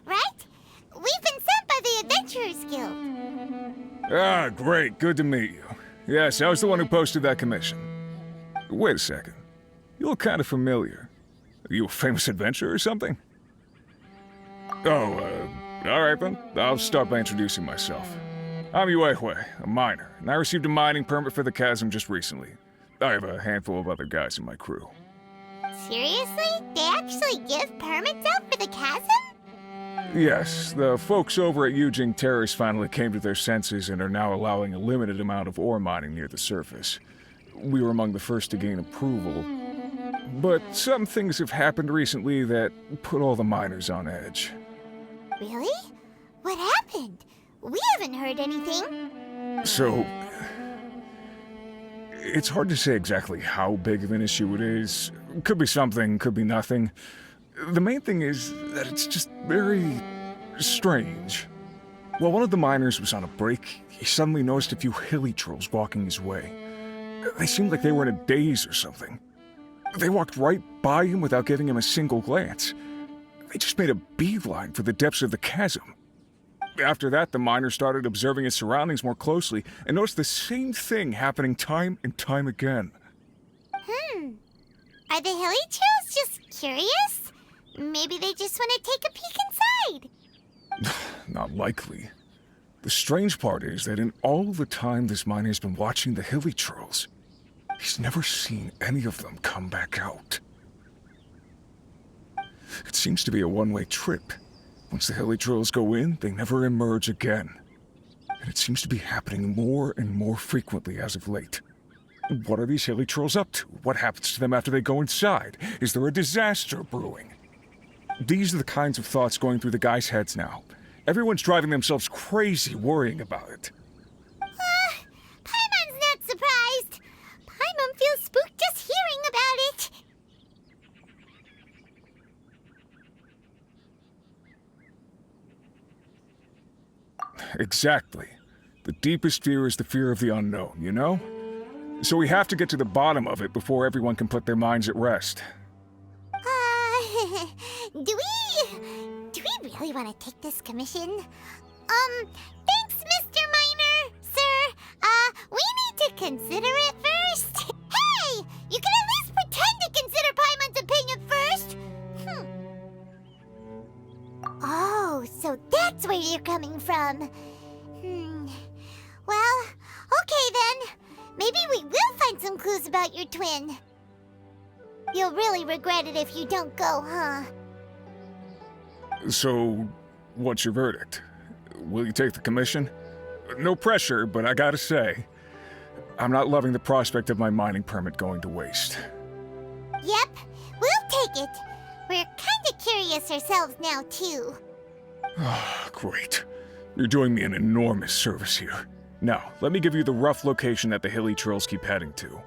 Right? We've been sent by the Adventurers Guild. Ah, great. Good to meet you. Yes, I was the one who posted that commission. Wait a second. You look kind of familiar. Are you a famous adventurer or something? Oh, alright then. I'll start by introducing myself. I'm Yue, a miner, and I received a mining permit for the chasm just recently. I have a handful of other guys in my crew. Seriously? They actually give permits out for the chasm? Yes, the folks over at Yujing Terrace finally came to their senses and are now allowing a limited amount of ore mining near the surface. We were among the first to gain approval. But some things have happened recently that put all the miners on edge. Really? What happened? We haven't heard anything. So, it's hard to say exactly how big of an issue it is. Could be something, could be nothing. The main thing is that it's just very strange. While one of the miners was on a break, he suddenly noticed a few hilly trolls walking his way. They seemed like they were in a daze or something. They walked right by him without giving him a single glance. They just made a beeline for the depths of the chasm. After that, the miner started observing his surroundings more closely and noticed the same thing happening time and time again. Are the hilly trolls just curious? Maybe they just want to take a peek inside. Not likely. The strange part is that in all the time this miner's been watching the hilly trolls, he's never seen any of them come back out. It seems to be a one-way trip. Once the hilly trolls go in, they never emerge again. And it seems to be happening more and more frequently as of late. What are these hilly trolls up to? What happens to them after they go inside? Is there a disaster brewing? These are the kinds of thoughts going through the guys' heads now. Everyone's driving themselves crazy worrying about it. Paimon's not surprised. Paimon feels spooked just hearing about it. Exactly. The deepest fear is the fear of the unknown, you know? So we have to get to the bottom of it before everyone can put their minds at rest. Do we really want to take this commission? Thanks, Mr. Miner, sir. We need to consider it first. Hey! You can at least pretend to consider Paimon's opinion first. Oh, so that's where you're coming from. Well, okay then. Maybe we will find some clues about your twin. You'll really regret it if you don't go, huh? So, what's your verdict? Will you take the commission? No pressure, but I gotta say, I'm not loving the prospect of my mining permit going to waste. Yep, we'll take it. We're kinda curious ourselves now, too. Great. You're doing me an enormous service here. Now, let me give you the rough location that the hilly trolls keep heading to.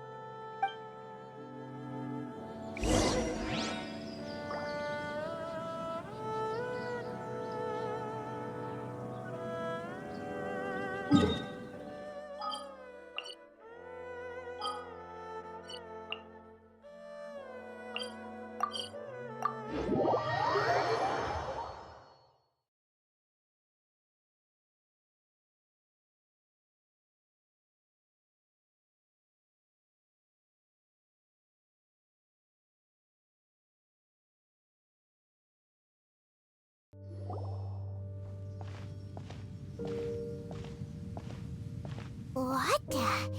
What the?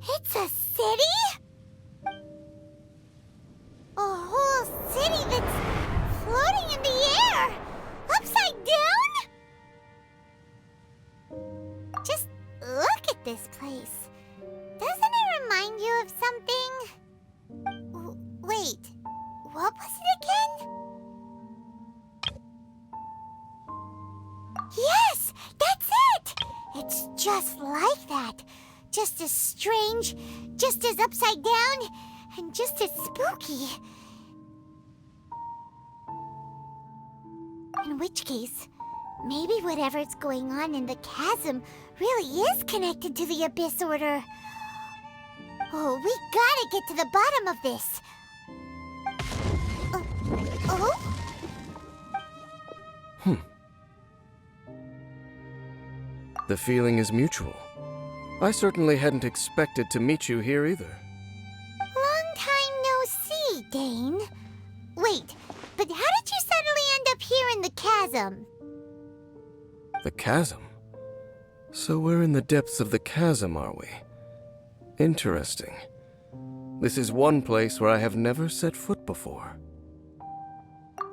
It's a city? A whole city that's floating in the air? Upside down? Just look at this place. Doesn't it remind you of something? Wait, what was it again? Yes, that's it! It's just like that. just as strange, just as upside down, and just as spooky. In which case, maybe whatever's going on in the chasm really is connected to the Abyss Order. Oh, we gotta get to the bottom of this. Oh? The feeling is mutual. I certainly hadn't expected to meet you here either. Long time no see, Dane. Wait, but how did you suddenly end up here in the chasm? The chasm? So we're in the depths of the chasm, are we? Interesting. This is one place where I have never set foot before.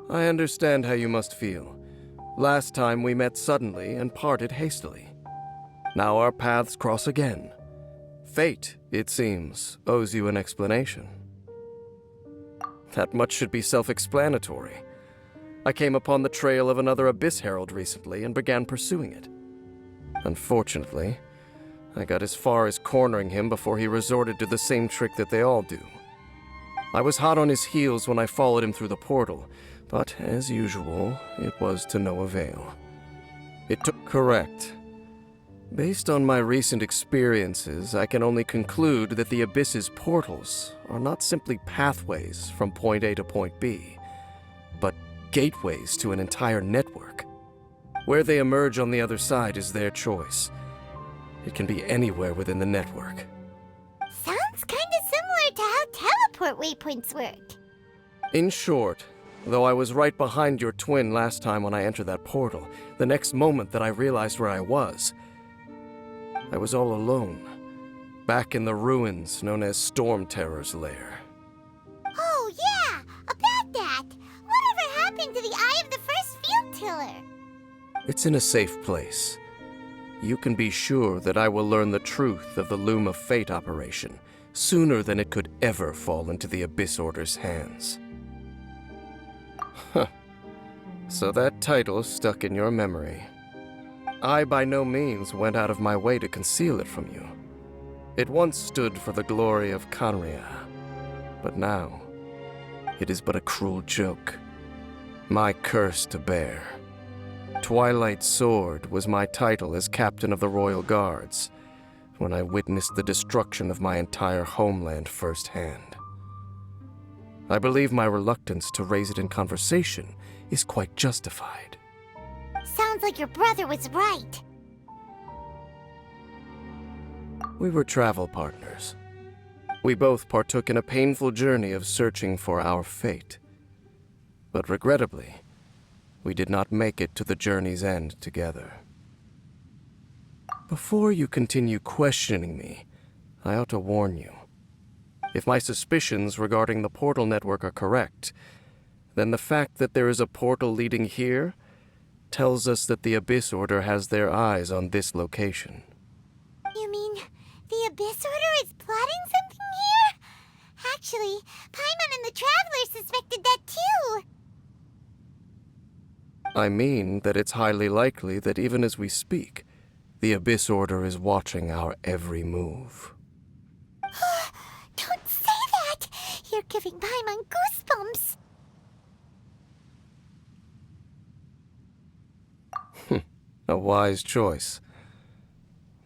I understand how you must feel. Last time we met suddenly and parted hastily. Now our paths cross again. Fate, it seems, owes you an explanation. That much should be self-explanatory. I came upon the trail of another Abyss Herald recently and began pursuing it. Unfortunately, I got as far as cornering him before he resorted to the same trick that they all do. I was hot on his heels when I followed him through the portal, but as usual, it was to no avail. It took correct. Based on my recent experiences, I can only conclude that the Abyss's portals are not simply pathways from point A to point B, but gateways to an entire network. Where they emerge on the other side is their choice. It can be anywhere within the network. Sounds kinda similar to how teleport waypoints work. In short, though I was right behind your twin last time when I entered that portal, the next moment that I realized where I was all alone, back in the ruins known as Storm Terror's lair. Oh yeah, about that. Whatever happened to the Eye of the First Field Tiller? It's in a safe place. You can be sure that I will learn the truth of the Loom of Fate operation sooner than it could ever fall into the Abyss Order's hands. Huh. So that title stuck in your memory. I by no means went out of my way to conceal it from you. It once stood for the glory of Kanria, but now it is but a cruel joke. My curse to bear. Twilight Sword was my title as captain of the Royal Guards when I witnessed the destruction of my entire homeland firsthand. I believe my reluctance to raise it in conversation is quite justified. Sounds like your brother was right. We were travel partners. We both partook in a painful journey of searching for our fate. But regrettably, we did not make it to the journey's end together. Before you continue questioning me, I ought to warn you. If my suspicions regarding the portal network are correct, then the fact that there is a portal leading here tells us that the Abyss Order has their eyes on this location. You mean the Abyss Order is plotting something here? Actually, Paimon and the Traveler suspected that too. I mean that it's highly likely that even as we speak, the Abyss Order is watching our every move. Don't say that! You're giving Paimon goosebumps. A wise choice.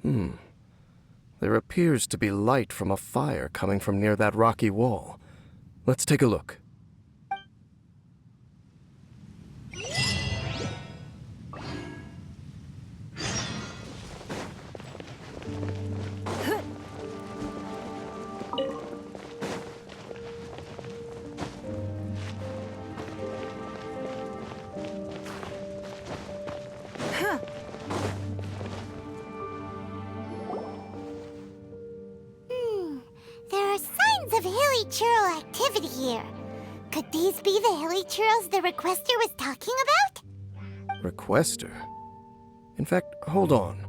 There appears to be light from a fire coming from near that rocky wall. Let's take a look. There are signs of hilly churl activity here. Could these be the hilly churls the Requester was talking about? Requester? In fact, hold on.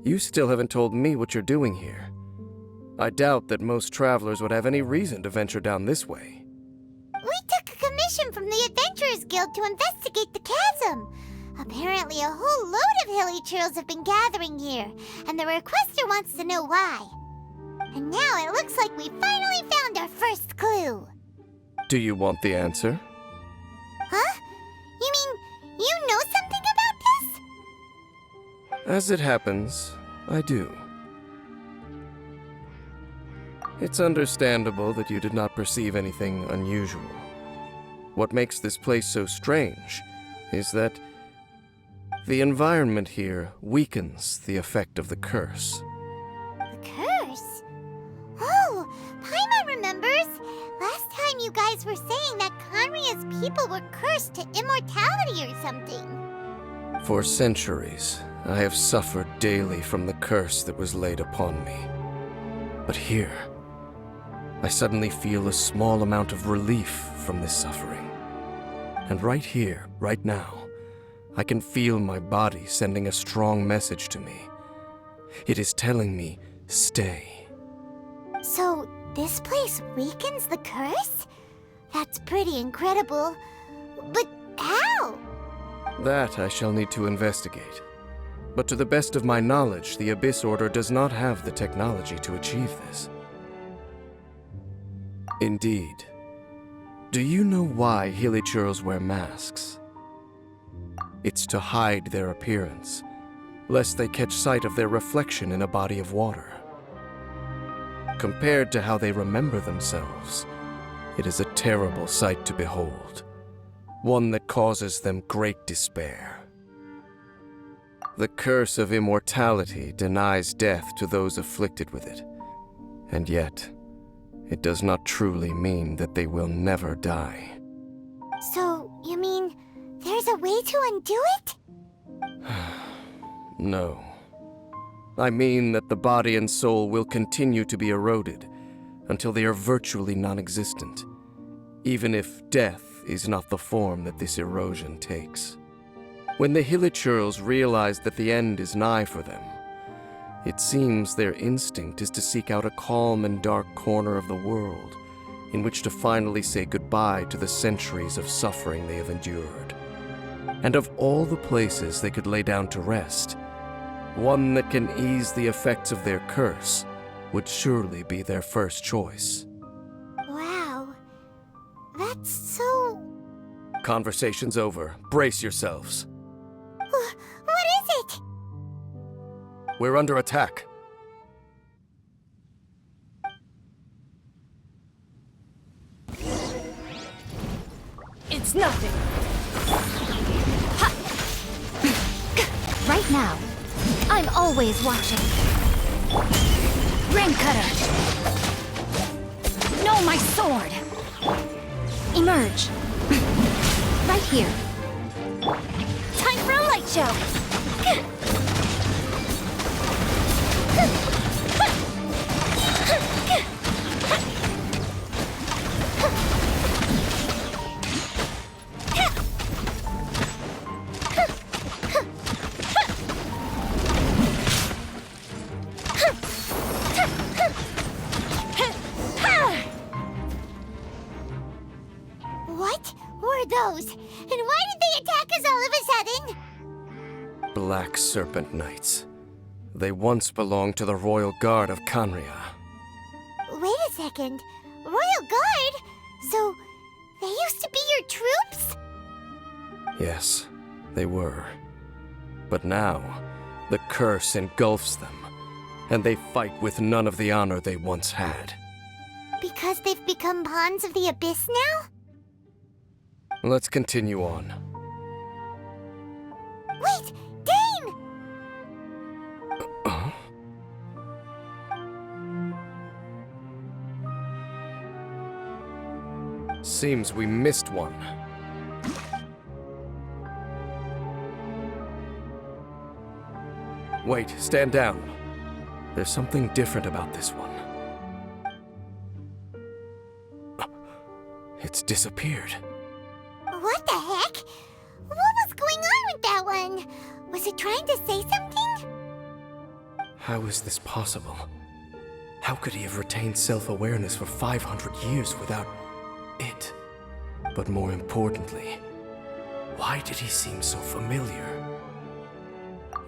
You still haven't told me what you're doing here. I doubt that most travelers would have any reason to venture down this way. We took a commission from the Adventurers Guild to investigate the chasm. Apparently a whole load of hilly churls have been gathering here, and the requester wants to know why. And now it looks like we finally found our first clue. Do you want the answer? Huh? You mean you know something about this? As it happens, I do. It's understandable that you did not perceive anything unusual. What makes this place so strange is that the environment here weakens the effect of the curse. The curse? Oh, Paimon remembers. Last time you guys were saying that Conria's people were cursed to immortality or something. For centuries, I have suffered daily from the curse that was laid upon me. But here, I suddenly feel a small amount of relief from this suffering. And right here, right now, I can feel my body sending a strong message to me. It is telling me, stay. So, this place weakens the curse? That's pretty incredible. But how? That I shall need to investigate. But to the best of my knowledge, the Abyss Order does not have the technology to achieve this. Indeed. Do you know why Hilichurls wear masks? It's to hide their appearance, lest they catch sight of their reflection in a body of water. Compared to how they remember themselves, it is a terrible sight to behold, one that causes them great despair. The curse of immortality denies death to those afflicted with it, and yet, it does not truly mean that they will never die. So, you mean there's a way to undo it? No. I mean that the body and soul will continue to be eroded until they are virtually non-existent, even if death is not the form that this erosion takes. When the Hilichurls realize that the end is nigh for them, it seems their instinct is to seek out a calm and dark corner of the world in which to finally say goodbye to the centuries of suffering they have endured. And of all the places they could lay down to rest, one that can ease the effects of their curse would surely be their first choice. Wow. That's so... Conversation's over. Brace yourselves. What is it? We're under attack. It's nothing. Ha! Right now, I'm always watching. Rain Cutter! No, my sword! Emerge! Right here. Time for a light show! What were those? And why did they attack us all of a sudden? Black Serpent Knights. They once belonged to the Royal Guard of Canria. Wait a second. Royal Guard? So, they used to be your troops? Yes, they were. But now, the curse engulfs them, and they fight with none of the honor they once had. Because they've become pawns of the Abyss now? Let's continue on. Wait! Dane! Seems we missed one. Wait, stand down. There's something different about this one. It's disappeared. What the heck? What was going on with that one? Was it trying to say something? How is this possible? How could he have retained self-awareness for 500 years without it? But more importantly, Why did he seem so familiar?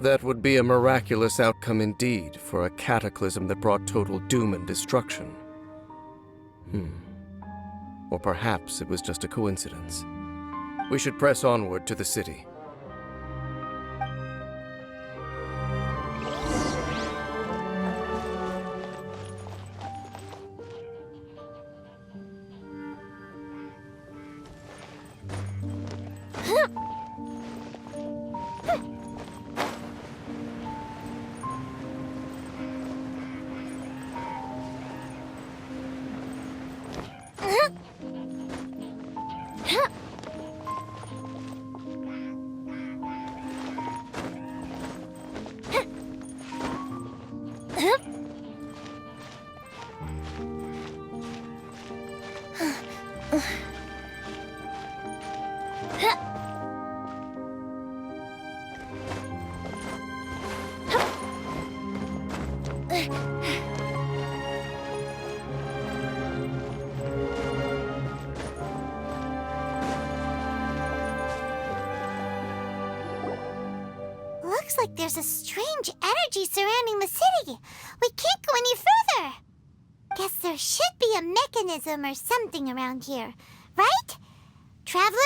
That would be a miraculous outcome indeed for a cataclysm that brought total doom and destruction. Or perhaps it was just a coincidence. We should press onward to the city. Looks like there's a strange energy surrounding the city. We can't go any further. Guess there should be a mechanism or something around here, right? Traveler,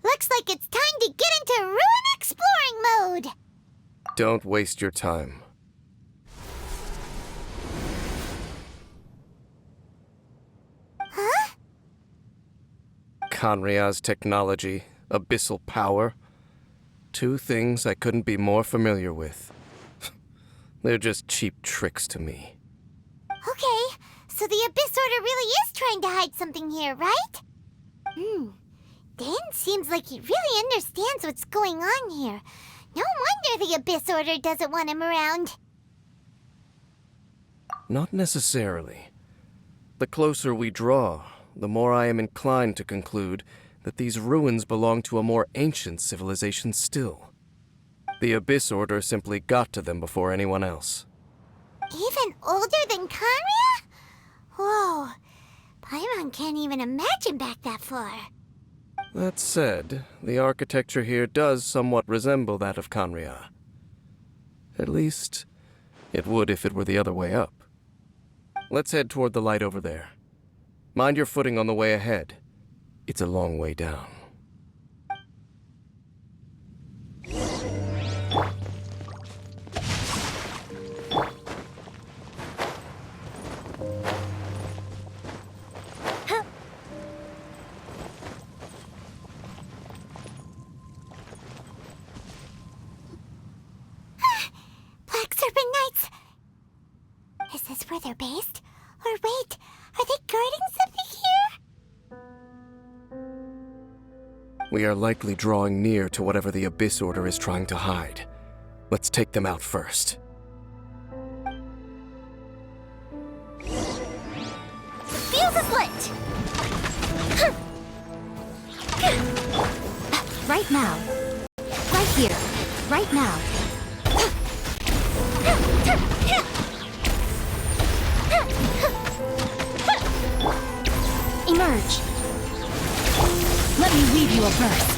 looks like it's time to get into ruin exploring mode. Don't waste your time. Huh? Kanria's technology, abyssal power. Two things I couldn't be more familiar with. They're just cheap tricks to me. Okay, so the Abyss Order really is trying to hide something here, right? Dan seems like he really understands what's going on here. No wonder the Abyss Order doesn't want him around. Not necessarily. The closer we draw, the more I am inclined to conclude that these ruins belong to a more ancient civilization still. The Abyss Order simply got to them before anyone else. Even older than Conria? Whoa, Paimon can't even imagine back that far. That said, the architecture here does somewhat resemble that of Kanria. At least, it would if it were the other way up. Let's head toward the light over there. Mind your footing on the way ahead. It's a long way down. Black Serpent Knights! Is this where they're based? Or wait, are they guarding something here? We are likely drawing near to whatever the Abyss Order is trying to hide. Let's take them out first. Fuse is lit! Right now. Right here. Right now. Emerge. Let me weave you a verse.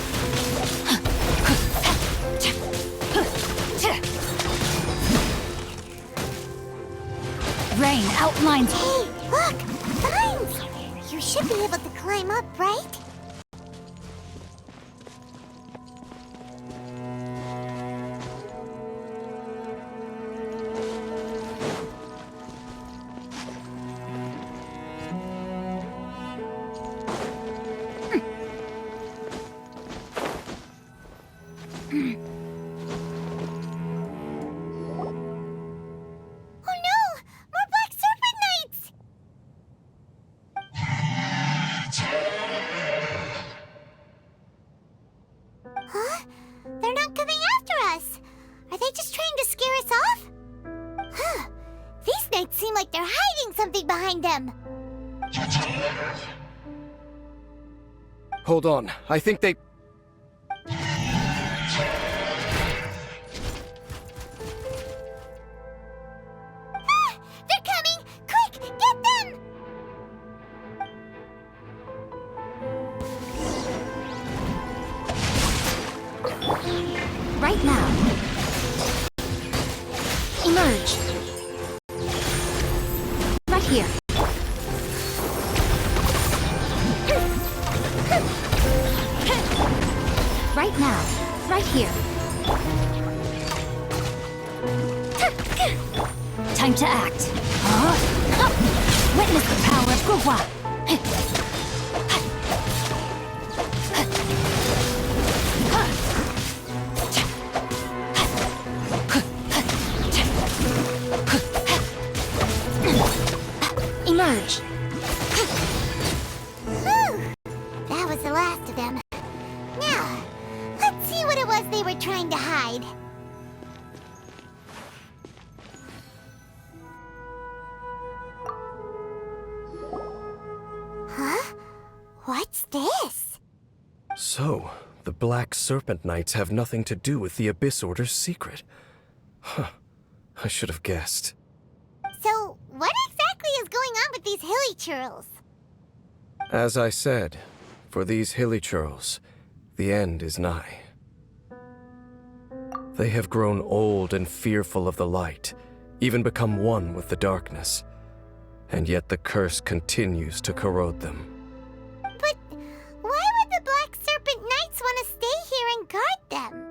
Rain outlines. Hey, look! Vines! You should be able to climb up, right? Oh no! More Black Serpent Knights! Huh? They're not coming after us! Are they just trying to scare us off? Huh. These knights seem like they're hiding something behind them. Hold on, I think they... They're coming! Quick, get them! Right now. Emerge. Right here. Right now. Right here. Time to act. Witness the power of Gugwa. Emerge. Whew. That was the last of them. Now, let's see what it was they were trying to hide. Huh? What's this? So, the Black Serpent Knights have nothing to do with the Abyss Order's secret. Huh. I should have guessed. So, what exactly is going on with these hilly churls? As I said, for these hilly churls, the end is nigh. They have grown old and fearful of the light, even become one with the darkness. And yet the curse continues to corrode them. But why would the Black Serpent Knights want to stay here and guard them?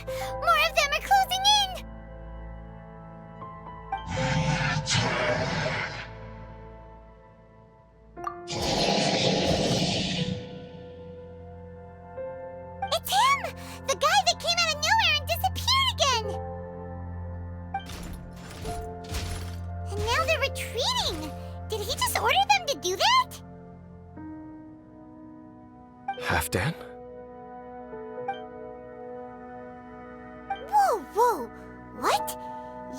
More of them are closing in! It's him! The guy that came out of nowhere and disappeared again! And now they're retreating! Did he just order them to do that? Halfdan? Whoa! What?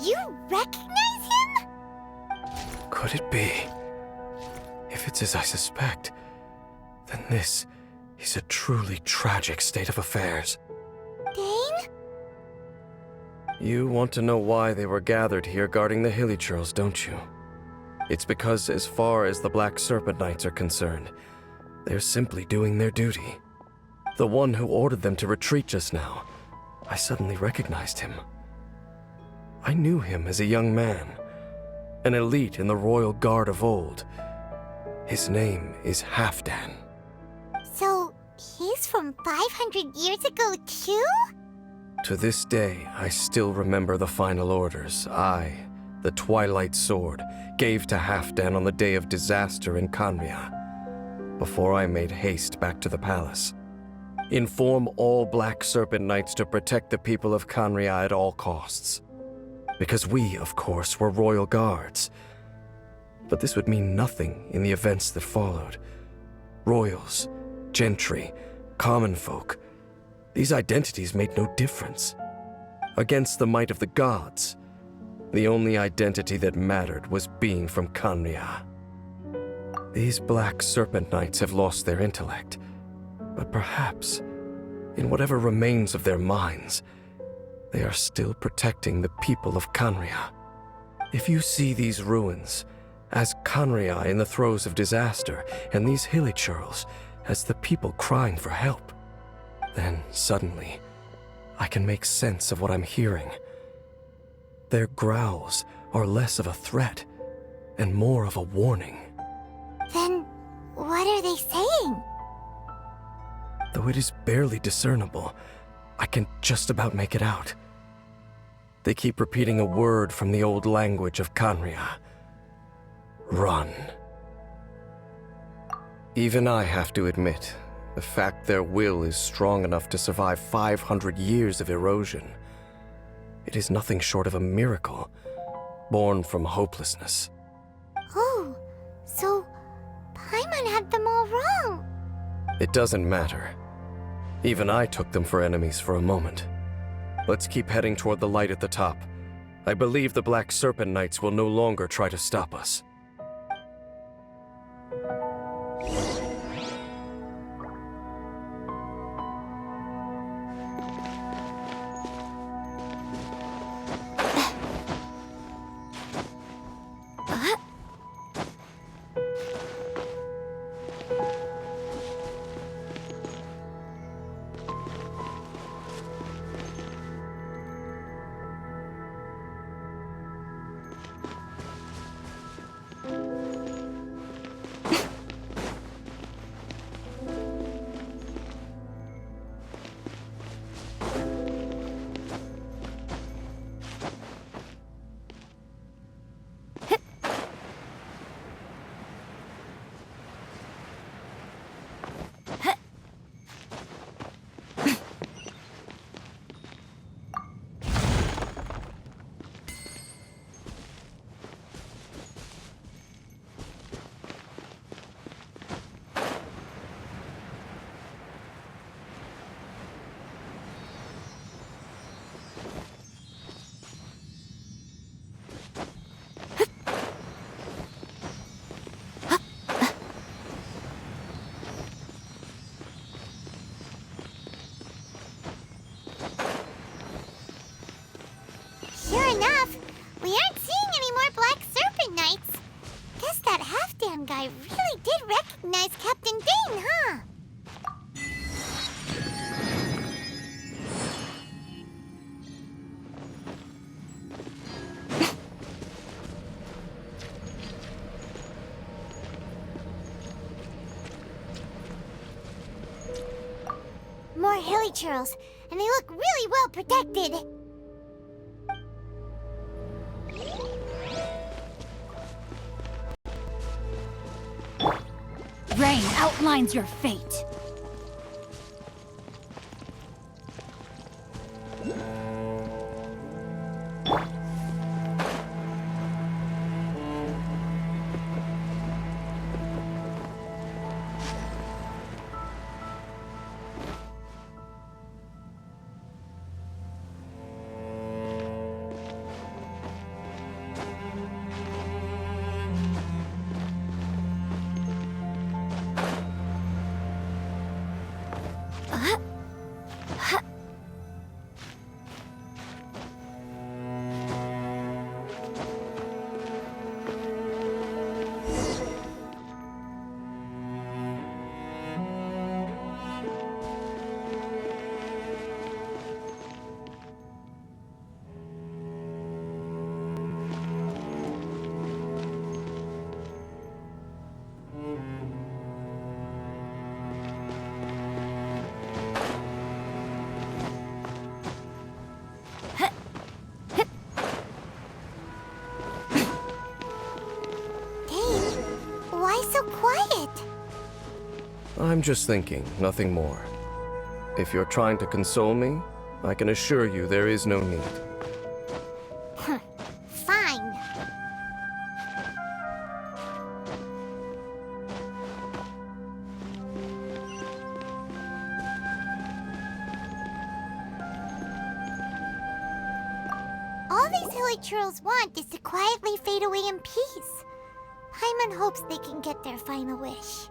You recognize him? Could it be? If it's as I suspect, then this is a truly tragic state of affairs. Dane? You want to know why they were gathered here guarding the hilly churls, don't you? It's because as far as the Black Serpent Knights are concerned, they're simply doing their duty. The one who ordered them to retreat just now, I suddenly recognized him. I knew him as a young man, an elite in the royal guard of old. His name is Halfdan. So, he's from 500 years ago too? To this day, I still remember the final orders I, the Twilight Sword, gave to Halfdan on the day of disaster in Kanria, before I made haste back to the palace. Inform all Black Serpent Knights to protect the people of Kanria at all costs. Because we, of course, were royal guards. But this would mean nothing in the events that followed. Royals, gentry, common folk, these identities made no difference. Against the might of the gods, the only identity that mattered was being from Kanria. These Black Serpent Knights have lost their intellect, but perhaps, in whatever remains of their minds, they are still protecting the people of Kanria. If you see these ruins as Kanria in the throes of disaster, and these hilly churls as the people crying for help, then suddenly I can make sense of what I'm hearing. Their growls are less of a threat and more of a warning. Then, what are they saying? Though it is barely discernible, I can just about make it out. They keep repeating a word from the old language of Kanria. Run. Even I have to admit, the fact their will is strong enough to survive 500 years of erosion, it is nothing short of a miracle, born from hopelessness. Oh, so Paimon had them all wrong. It doesn't matter. Even I took them for enemies for a moment. Let's keep heading toward the light at the top. I believe the Black Serpent Knights will no longer try to stop us. Sure enough, we aren't seeing any more Black Serpent Knights. Guess that half-damn guy really did recognize Captain Dane, huh? More hilly churls, and they look really well protected. Rain outlines your fate. Why so quiet? I'm just thinking, nothing more. If you're trying to console me, I can assure you there is no need. Fine. All these hilly churls want is to quietly fade away in peace. Paimon hopes they can get their final wish.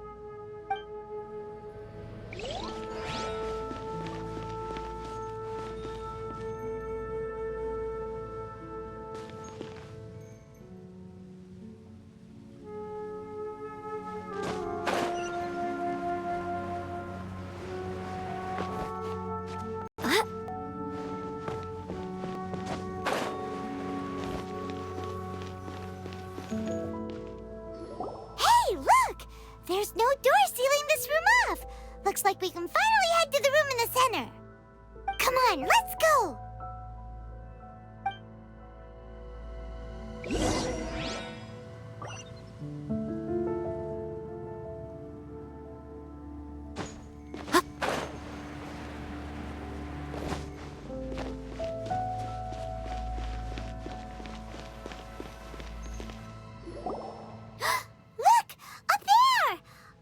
There's no door sealing this room off. Looks like we can finally head to the room in the center. Come on, let's go!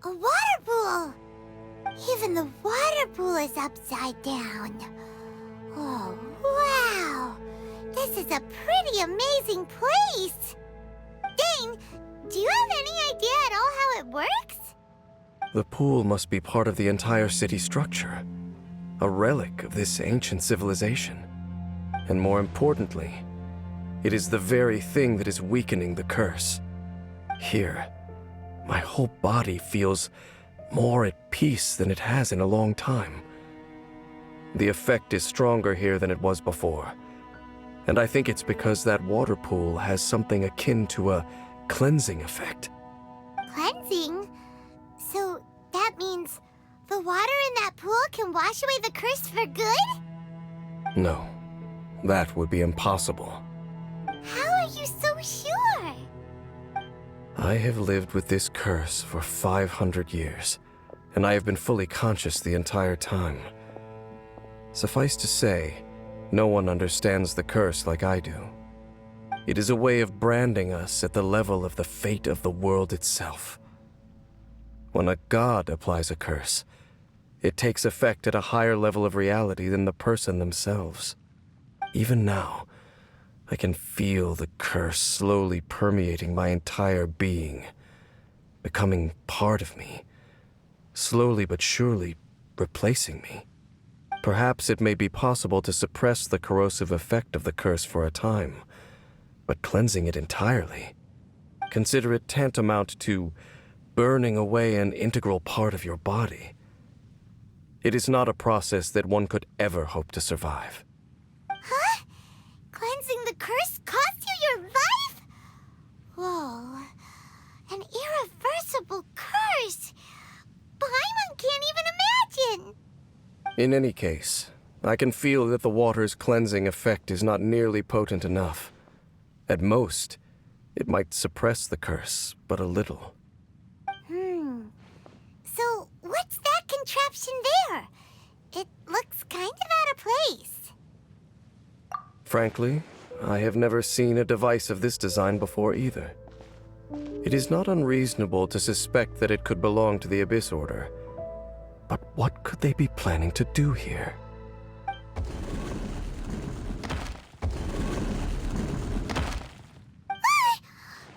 A water pool! Even the water pool is upside down. Oh, wow! This is a pretty amazing place! Dane, do you have any idea at all how it works? The pool must be part of the entire city structure. A relic of this ancient civilization. And more importantly, it is the very thing that is weakening the curse. Here, my whole body feels more at peace than it has in a long time. The effect is stronger here than it was before. And I think it's because that water pool has something akin to a cleansing effect. Cleansing? So that means the water in that pool can wash away the curse for good? No, that would be impossible. How are you so sure? I have lived with this curse for 500 years, and I have been fully conscious the entire time. Suffice to say, no one understands the curse like I do. It is a way of branding us at the level of the fate of the world itself. When a god applies a curse, it takes effect at a higher level of reality than the person themselves. Even now, I can feel the curse slowly permeating my entire being, becoming part of me, slowly but surely replacing me. Perhaps it may be possible to suppress the corrosive effect of the curse for a time, but cleansing it entirely, consider it tantamount to burning away an integral part of your body. It is not a process that one could ever hope to survive. Huh? Cleansing the curse cost you your life? Whoa. An irreversible curse. Paimon can't even imagine. In any case, I can feel that the water's cleansing effect is not nearly potent enough. At most, it might suppress the curse, but a little. So, what's that contraption there? It looks kind of out of place. Frankly, I have never seen a device of this design before either. It is not unreasonable to suspect that it could belong to the Abyss Order. But what could they be planning to do here?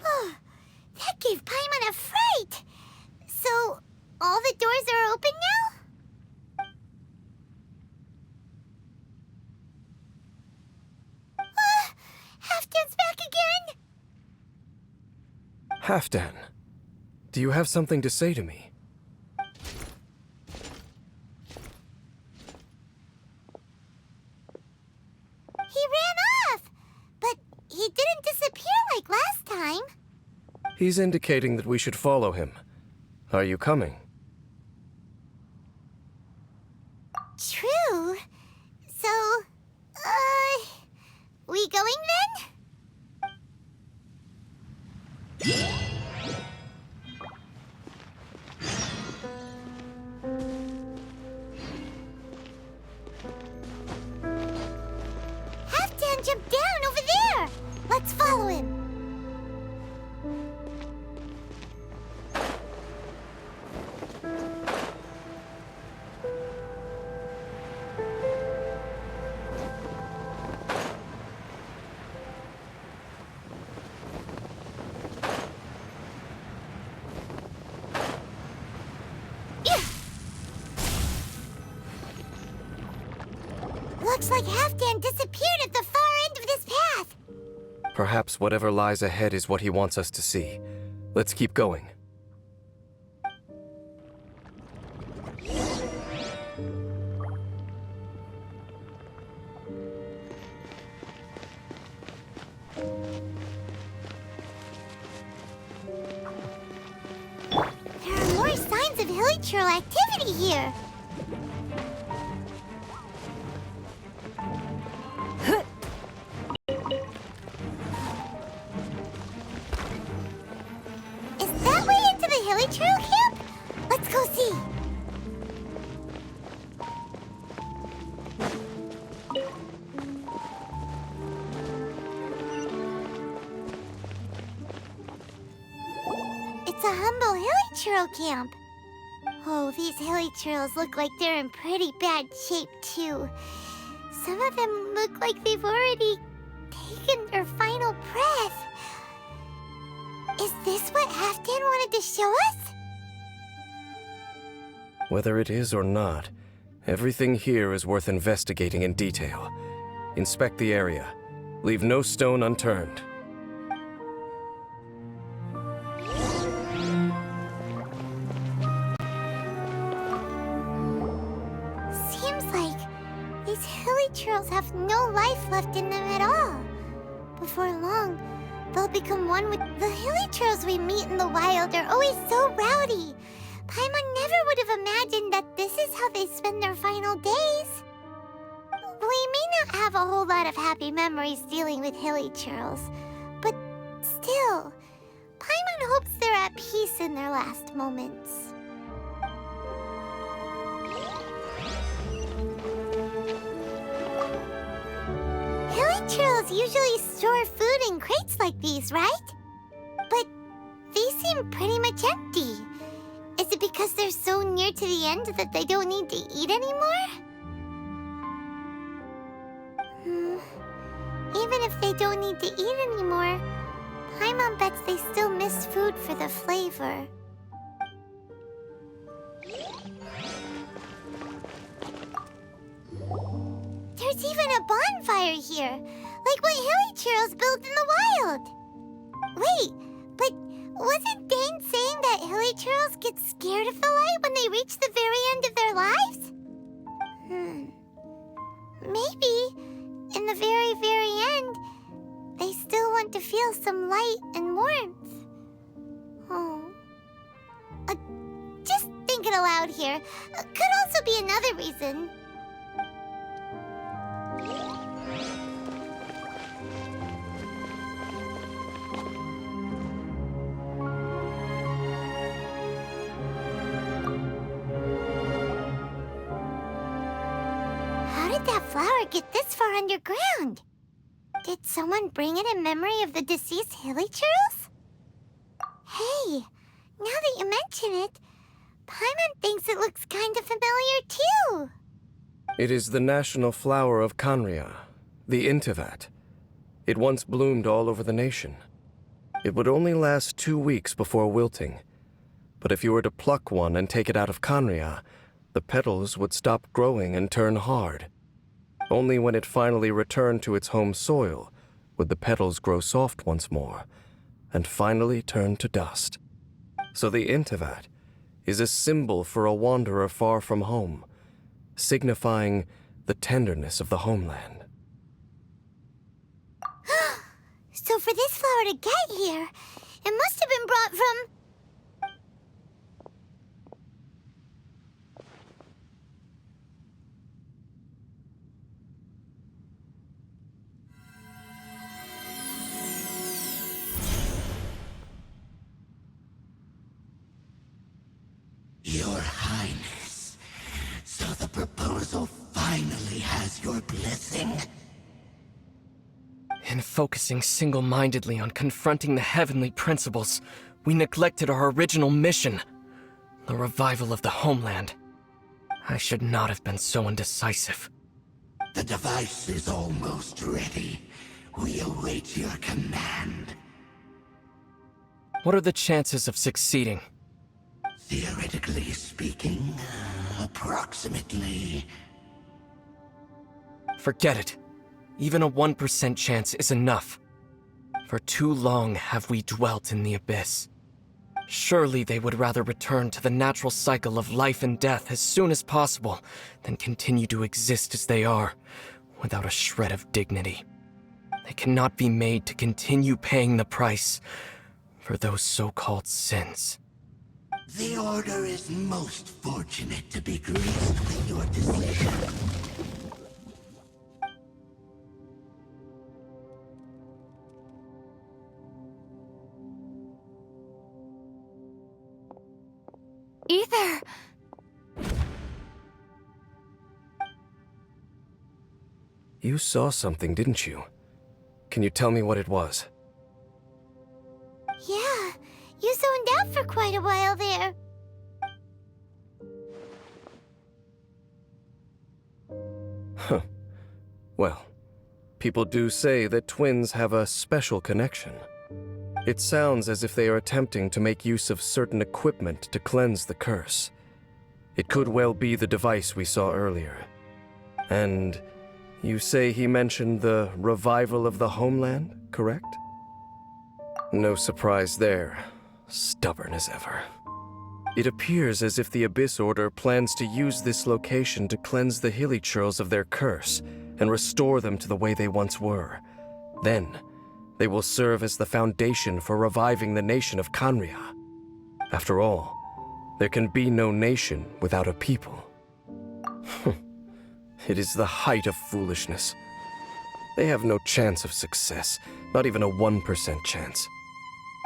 Oh, that gave Paimon a fright. So, all the doors are open now? Halfdan's back again? Halfdan, do you have something to say to me? He ran off, but he didn't disappear like last time. He's indicating that we should follow him. Are you coming? True. So, we going then? Halfdan jumped down over there. Let's follow him. Looks like Halfdan disappeared at the far end of this path. Perhaps whatever lies ahead is what he wants us to see. Let's keep going. There are more signs of hilichurl activity here. Is that way into the hilichurl camp? Let's go see. It's a humble hilichurl camp. Oh, these hilichurls look like they're in pretty bad shape, too. Some of them look like they've already taken their final breath. Is this what Halfdan wanted to show us? Whether it is or not, everything here is worth investigating in detail. Inspect the area. Leave no stone unturned. Seems like these hilichurls have no life left in them at all. Before long, they'll become one with the hilichurls we meet in the wild are always so rowdy. Paimon never would have imagined that this is how they spend their final days. We may not have a whole lot of happy memories dealing with hilichurls, but still, Paimon hopes they're at peace in their last moments. Hilichurls usually store food in crates like these, right? But these seem pretty much empty. Is it because they're so near to the end that they don't need to eat anymore? Even if they don't need to eat anymore, Paimon bets they still miss food for the flavor. There's even a bonfire here, like what hilichurls built in the wild. Wait, but wasn't Dane saying that hilichurls get scared of the light when they reach the very end of their lives? Maybe, in the very, very end, they still want to feel some light and warmth. Oh. Just thinking aloud here. Could also be another reason. How did that flower get this far underground? Did someone bring it in memory of the deceased hilichurls? Hey, now that you mention it, Paimon thinks it looks kind of familiar too. It is the national flower of Kanria, the Intivat. It once bloomed all over the nation. It would only last 2 weeks before wilting. But if you were to pluck one and take it out of Kanria, the petals would stop growing and turn hard. Only when it finally returned to its home soil would the petals grow soft once more, and finally turn to dust. So the Intivat is a symbol for a wanderer far from home, signifying the tenderness of the homeland. So for this flower to get here, it must have been brought from... Your Highness, so the proposal finally has your blessing? In focusing single-mindedly on confronting the heavenly principles, we neglected our original mission, the revival of the homeland. I should not have been so indecisive. The device is almost ready. We await your command. What are the chances of succeeding? Theoretically speaking, approximately. Forget it. Even a 1% chance is enough. For too long have we dwelt in the abyss. Surely they would rather return to the natural cycle of life and death as soon as possible than continue to exist as they are, without a shred of dignity. They cannot be made to continue paying the price for those so-called sins. The Order is most fortunate to be graced with your decision. Ether! You saw something, didn't you? Can you tell me what it was? Yeah, you zoned out for quite a while there. Huh. Well, people do say that twins have a special connection. It sounds as if they are attempting to make use of certain equipment to cleanse the curse. It could well be the device we saw earlier. And you say he mentioned the revival of the homeland, correct? No surprise there. Stubborn as ever. It appears as if the Abyss Order plans to use this location to cleanse the hilichurls of their curse and restore them to the way they once were. Then, they will serve as the foundation for reviving the nation of Canria. After all, there can be no nation without a people. It is the height of foolishness. They have no chance of success, not even a 1% chance.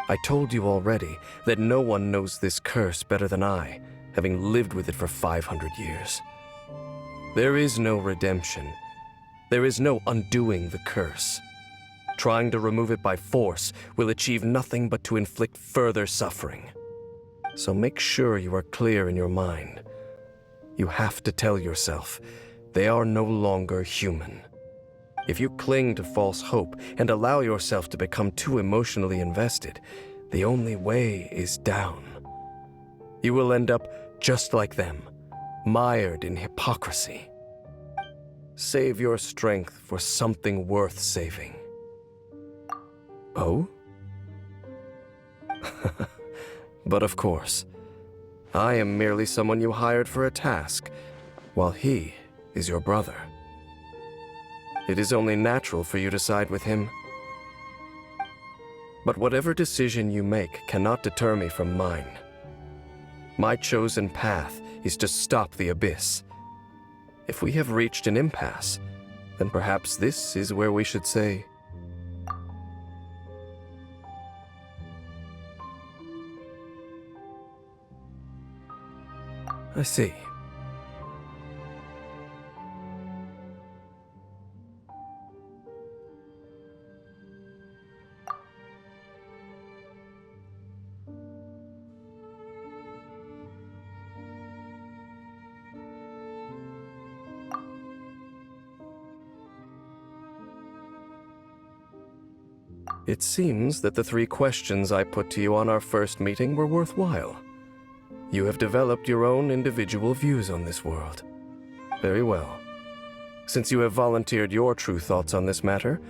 I told you already that no one knows this curse better than I, having lived with it for 500 years. There is no redemption. There is no undoing the curse. Trying to remove it by force will achieve nothing but to inflict further suffering. So make sure you are clear in your mind. You have to tell yourself, they are no longer human. If you cling to false hope and allow yourself to become too emotionally invested, the only way is down. You will end up just like them, mired in hypocrisy. Save your strength for something worth saving. Oh? But of course, I am merely someone you hired for a task, while he is your brother. It is only natural for you to side with him. But whatever decision you make cannot deter me from mine. My chosen path is to stop the Abyss. If we have reached an impasse, then perhaps this is where we should say, I see. It seems that the 3 questions I put to you on our first meeting were worthwhile. You have developed your own individual views on this world. Very well. Since you have volunteered your true thoughts on this matter,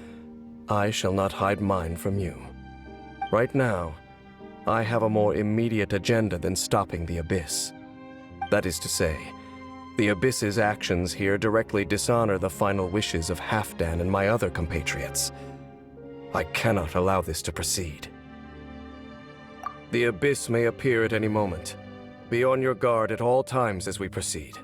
I shall not hide mine from you. Right now, I have a more immediate agenda than stopping the Abyss. That is to say, the Abyss's actions here directly dishonor the final wishes of Halfdan and my other compatriots. I cannot allow this to proceed. The Abyss may appear at any moment. Be on your guard at all times as we proceed.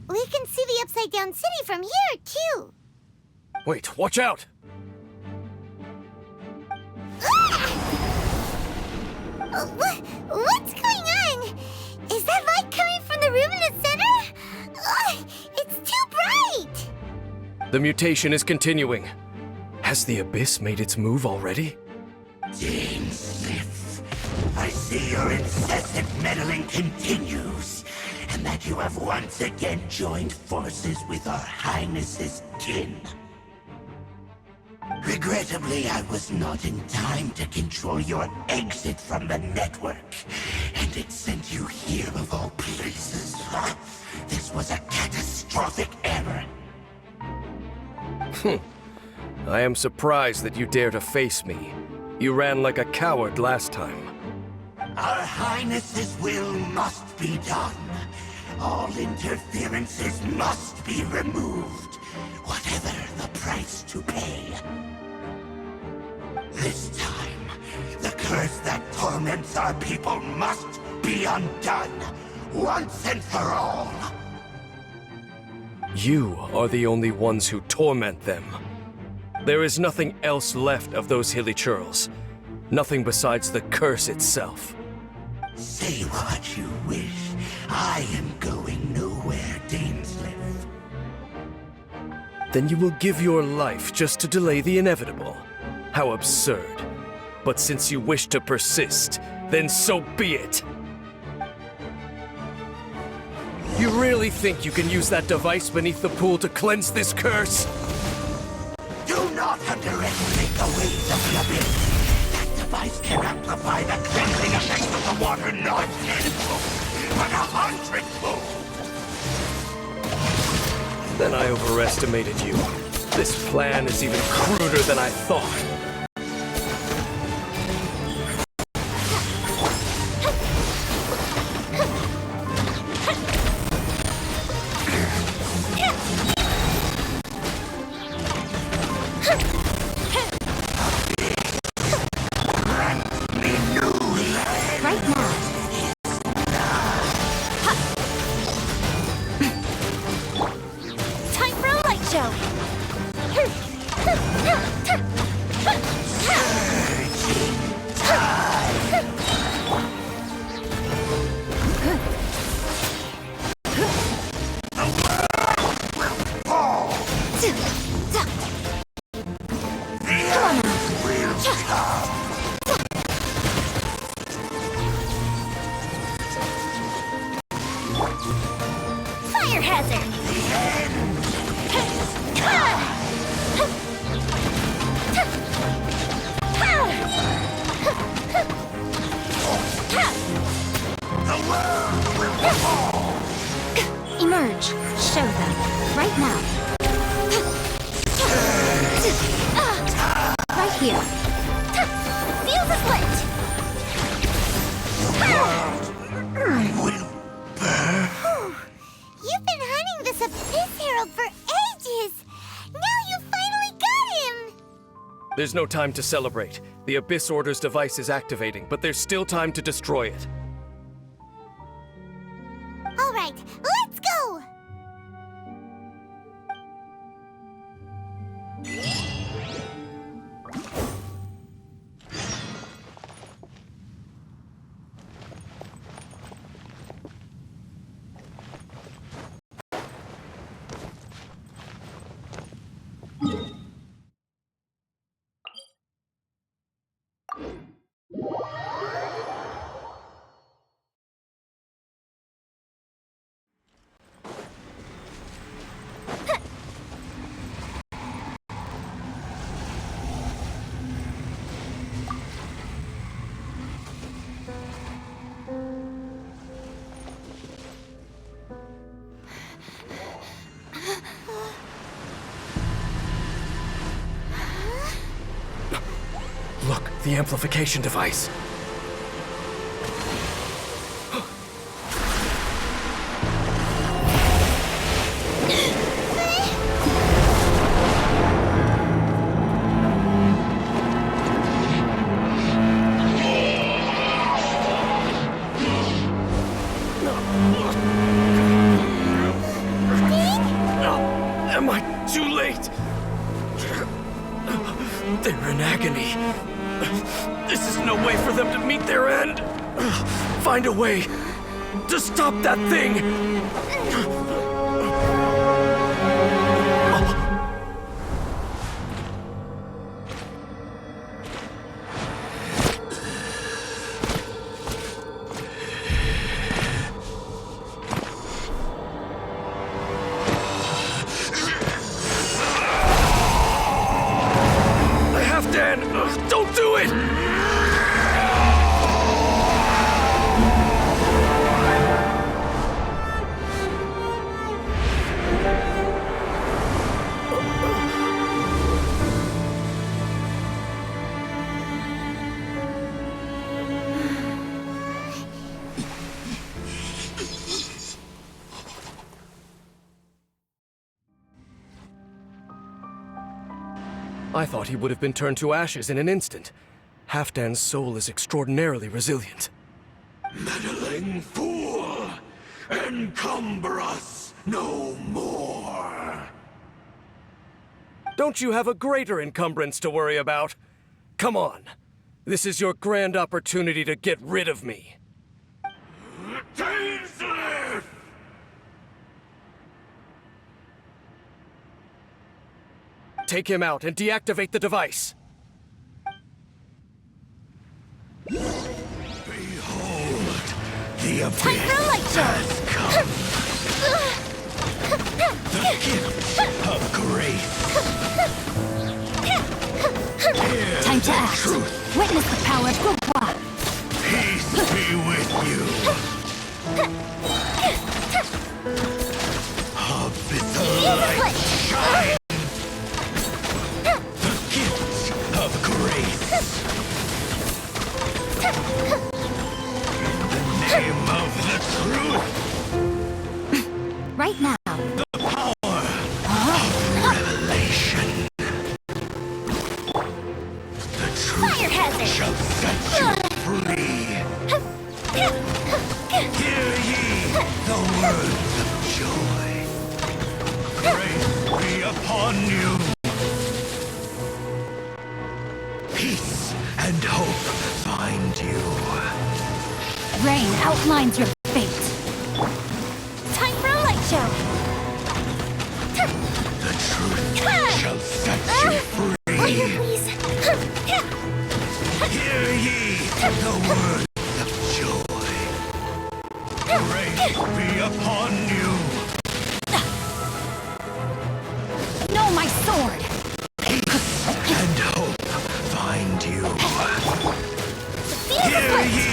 We can see the Upside Down City from here, too. Wait, watch out! What's going on? Is that light coming from the room in the center? It's too bright! The mutation is continuing. Has the Abyss made its move already? Dainsleif, I see your incessant meddling continues, and that you have once again joined forces with our Highness's kin. Regrettably, I was not in time to control your exit from the network, and it sent you here of all places. This was a catastrophic error. I am surprised that you dare to face me. You ran like a coward last time. Our Highness's will must be done. All interferences must be removed, whatever the price to pay. This time, the curse that torments our people must be undone, once and for all. You are the only ones who torment them. There is nothing else left of those hilly churls. Nothing besides the curse itself. Say what you wish. I am going nowhere, Dainsleif. Then you will give your life just to delay the inevitable. How absurd. But since you wish to persist, then so be it. really think you can use that device beneath the pool to cleanse this curse? Do not underestimate the waves of the abyss. That device can amplify the cleansing effects of the water not tenfold, but 100-fold. Then I overestimated you. This plan is even cruder than I thought. Right now. Time for a light show. Fire hazard! Emerge. Show them. Right now. Right here. Feel the split! You've been hunting this Abyss Herald for ages! Now you finally got him! There's no time to celebrate. The Abyss Order's device is activating, but there's still time to destroy it. All right, let's go! Look, the amplification device. Am I too late? They're in agony. This is no way for them to meet their end. Find a way to stop that thing. Don't do it! I thought he would have been turned to ashes in an instant. Halfdan's soul is extraordinarily resilient. Meddling fool! Encumber us no more! Don't you have a greater encumbrance to worry about? Come on. This is your grand opportunity to get rid of me. Dainsleif! Take him out and deactivate the device. Behold, the abyss Time for a light show! has come. The gift of grace. Hear Time to the act. truth. Witness the power of Gokwa. Peace be with you. Abyssal light shine. The gift of grace. In the name of the truth. Right now. The power of revelation. The truth Fire hazard. shall set you free. Hear ye the words of joy. Grace be upon you. Peace and hope find you. Rain outlines your fate. Time for a light show. The truth shall set you free. Please. Hear ye the words of joy. Grace be upon you. Know my sword. Peace and hope find you. Hear ye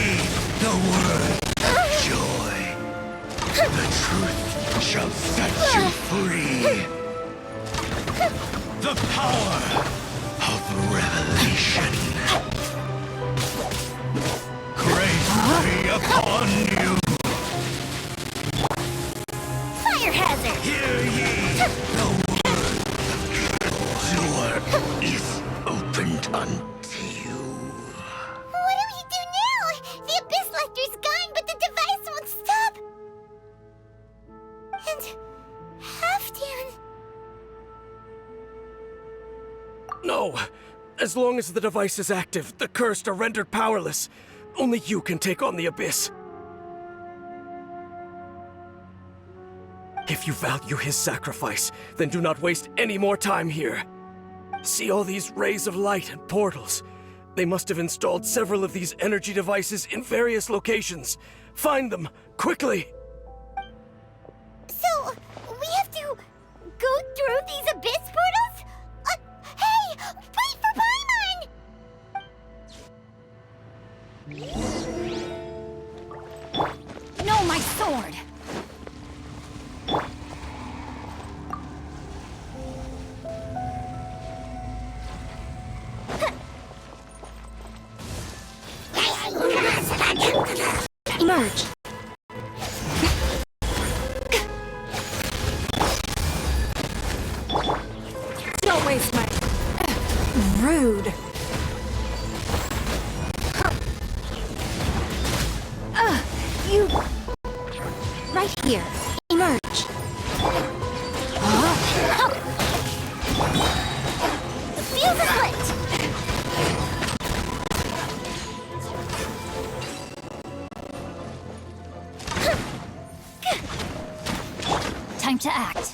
the words of joy. The truth shall set you free. The power of revelation. Grace be upon you. Fire hazard. Hear ye the word. The door is opened unto you. What do we do now? The Abyss Lecter's gone, but the device won't stop. And Halfdan. No! As long as the device is active, the cursed are rendered powerless. Only you can take on the Abyss. If you value his sacrifice, then do not waste any more time here. See all these rays of light and portals? They must have installed several of these energy devices in various locations. Find them, quickly! So, we have to go through these Abyss portals? Hey! Wait for Paimon! Know my sword. Emerge. Don't waste my... Rude. You... Right here. Emerge. The fuse is lit! Time to act.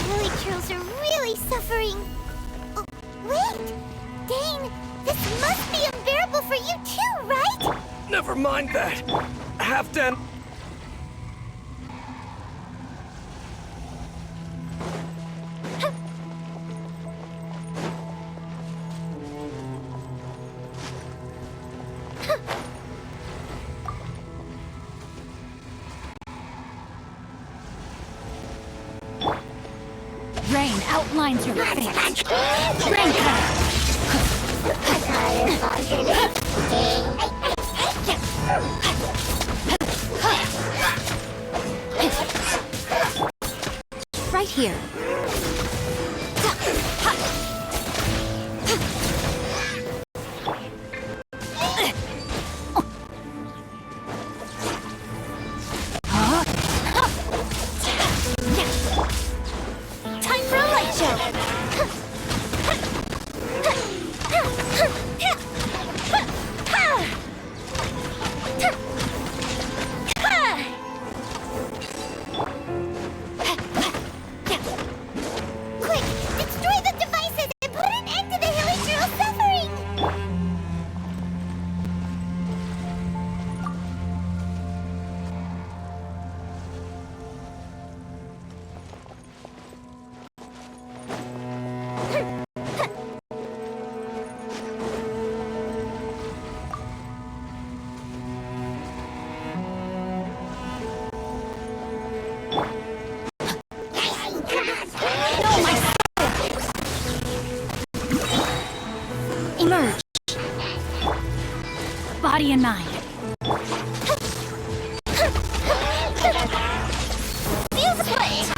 Lily Churls are really suffering. Oh, wait! Dane, this must be unbearable for you too, right? Never mind that! Halfdan... Rain outlines your fate. Rain cutter. Right here. Time for a light show! Quick! Destroy the devices and put an end to the Hilly True body and mind. Feels good.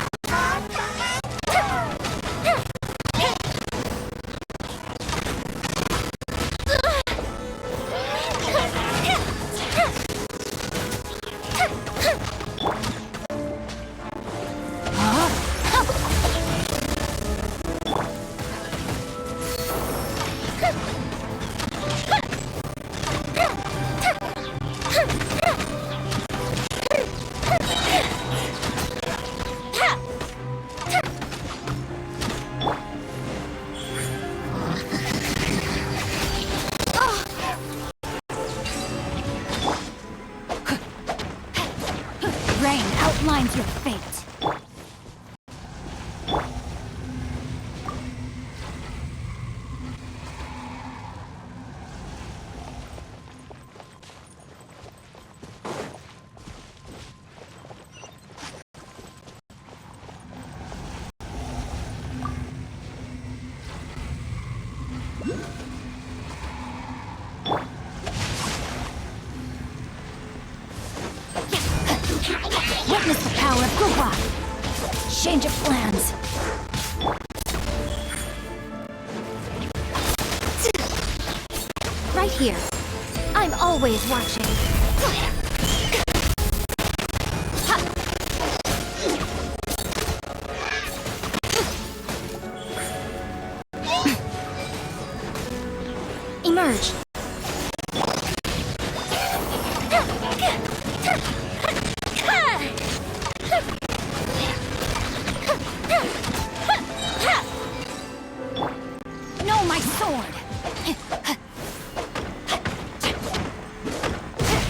Rain outlines your fate. Witness the power of Guwa. Change of plans. Right here. I'm always watching. Emerge. Know my sword.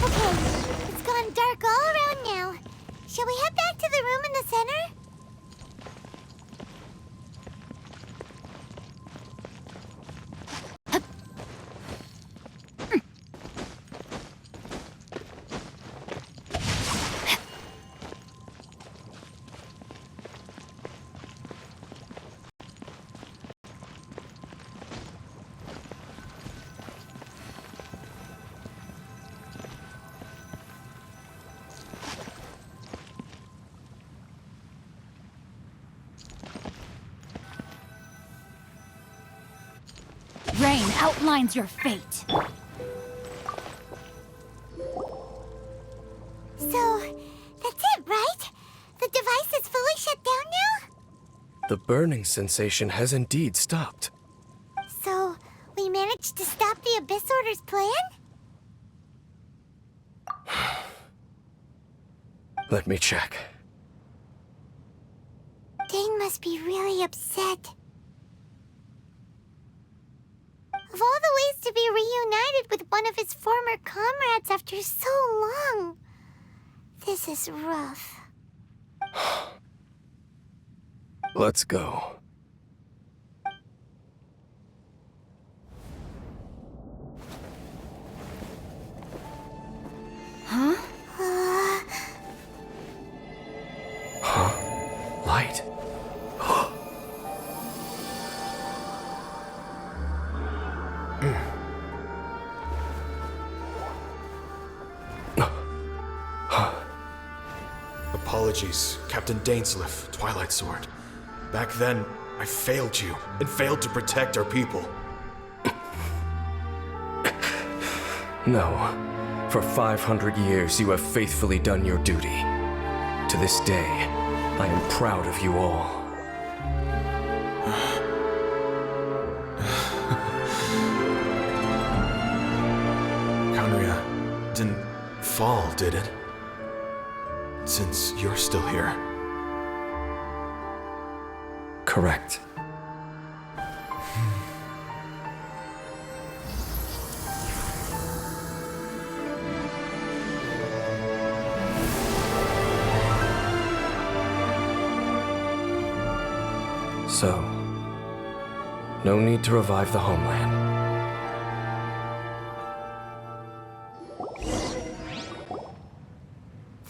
Okay, it's gone dark all around now. Shall we head back to the room in the center? Rain outlines your fate. So, that's it, right? The device is fully shut down now? The burning sensation has indeed stopped. So, we managed to stop the Abyss Order's plan? Let me check. Dane must be really upset. Of all the ways to be reunited with one of his former comrades after so long, this is rough. Let's go. Uh, Light. Apologies, Captain Dainsleif, Twilight Sword. Back then, I failed you, and failed to protect our people. No. For 500 years, you have faithfully done your duty. To this day, I am proud of you all. Khaenri'ah didn't fall, did it? Since you're still here. Correct. So, no need to revive the homeland.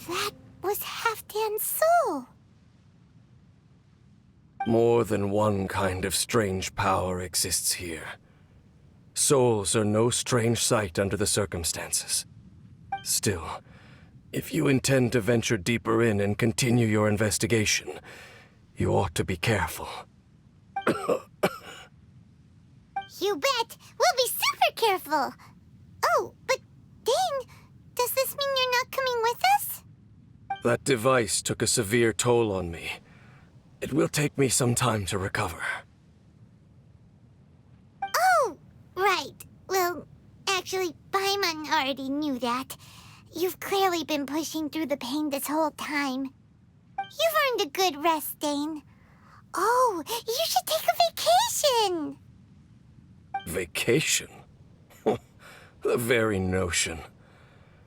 that was Halfdan's soul. More than one kind of strange power exists here. Souls are no strange sight under the circumstances. Still, if you intend to venture deeper in and continue your investigation, you ought to be careful. You bet! We'll be super careful! Oh, but Dane, does this mean you're not coming with us? That device took a severe toll on me. It will take me some time to recover. Oh, right. Well, actually, Paimon already knew that. You've clearly been pushing through the pain this whole time. You've earned a good rest, Dane. Oh, you should take a vacation! Vacation? The very notion.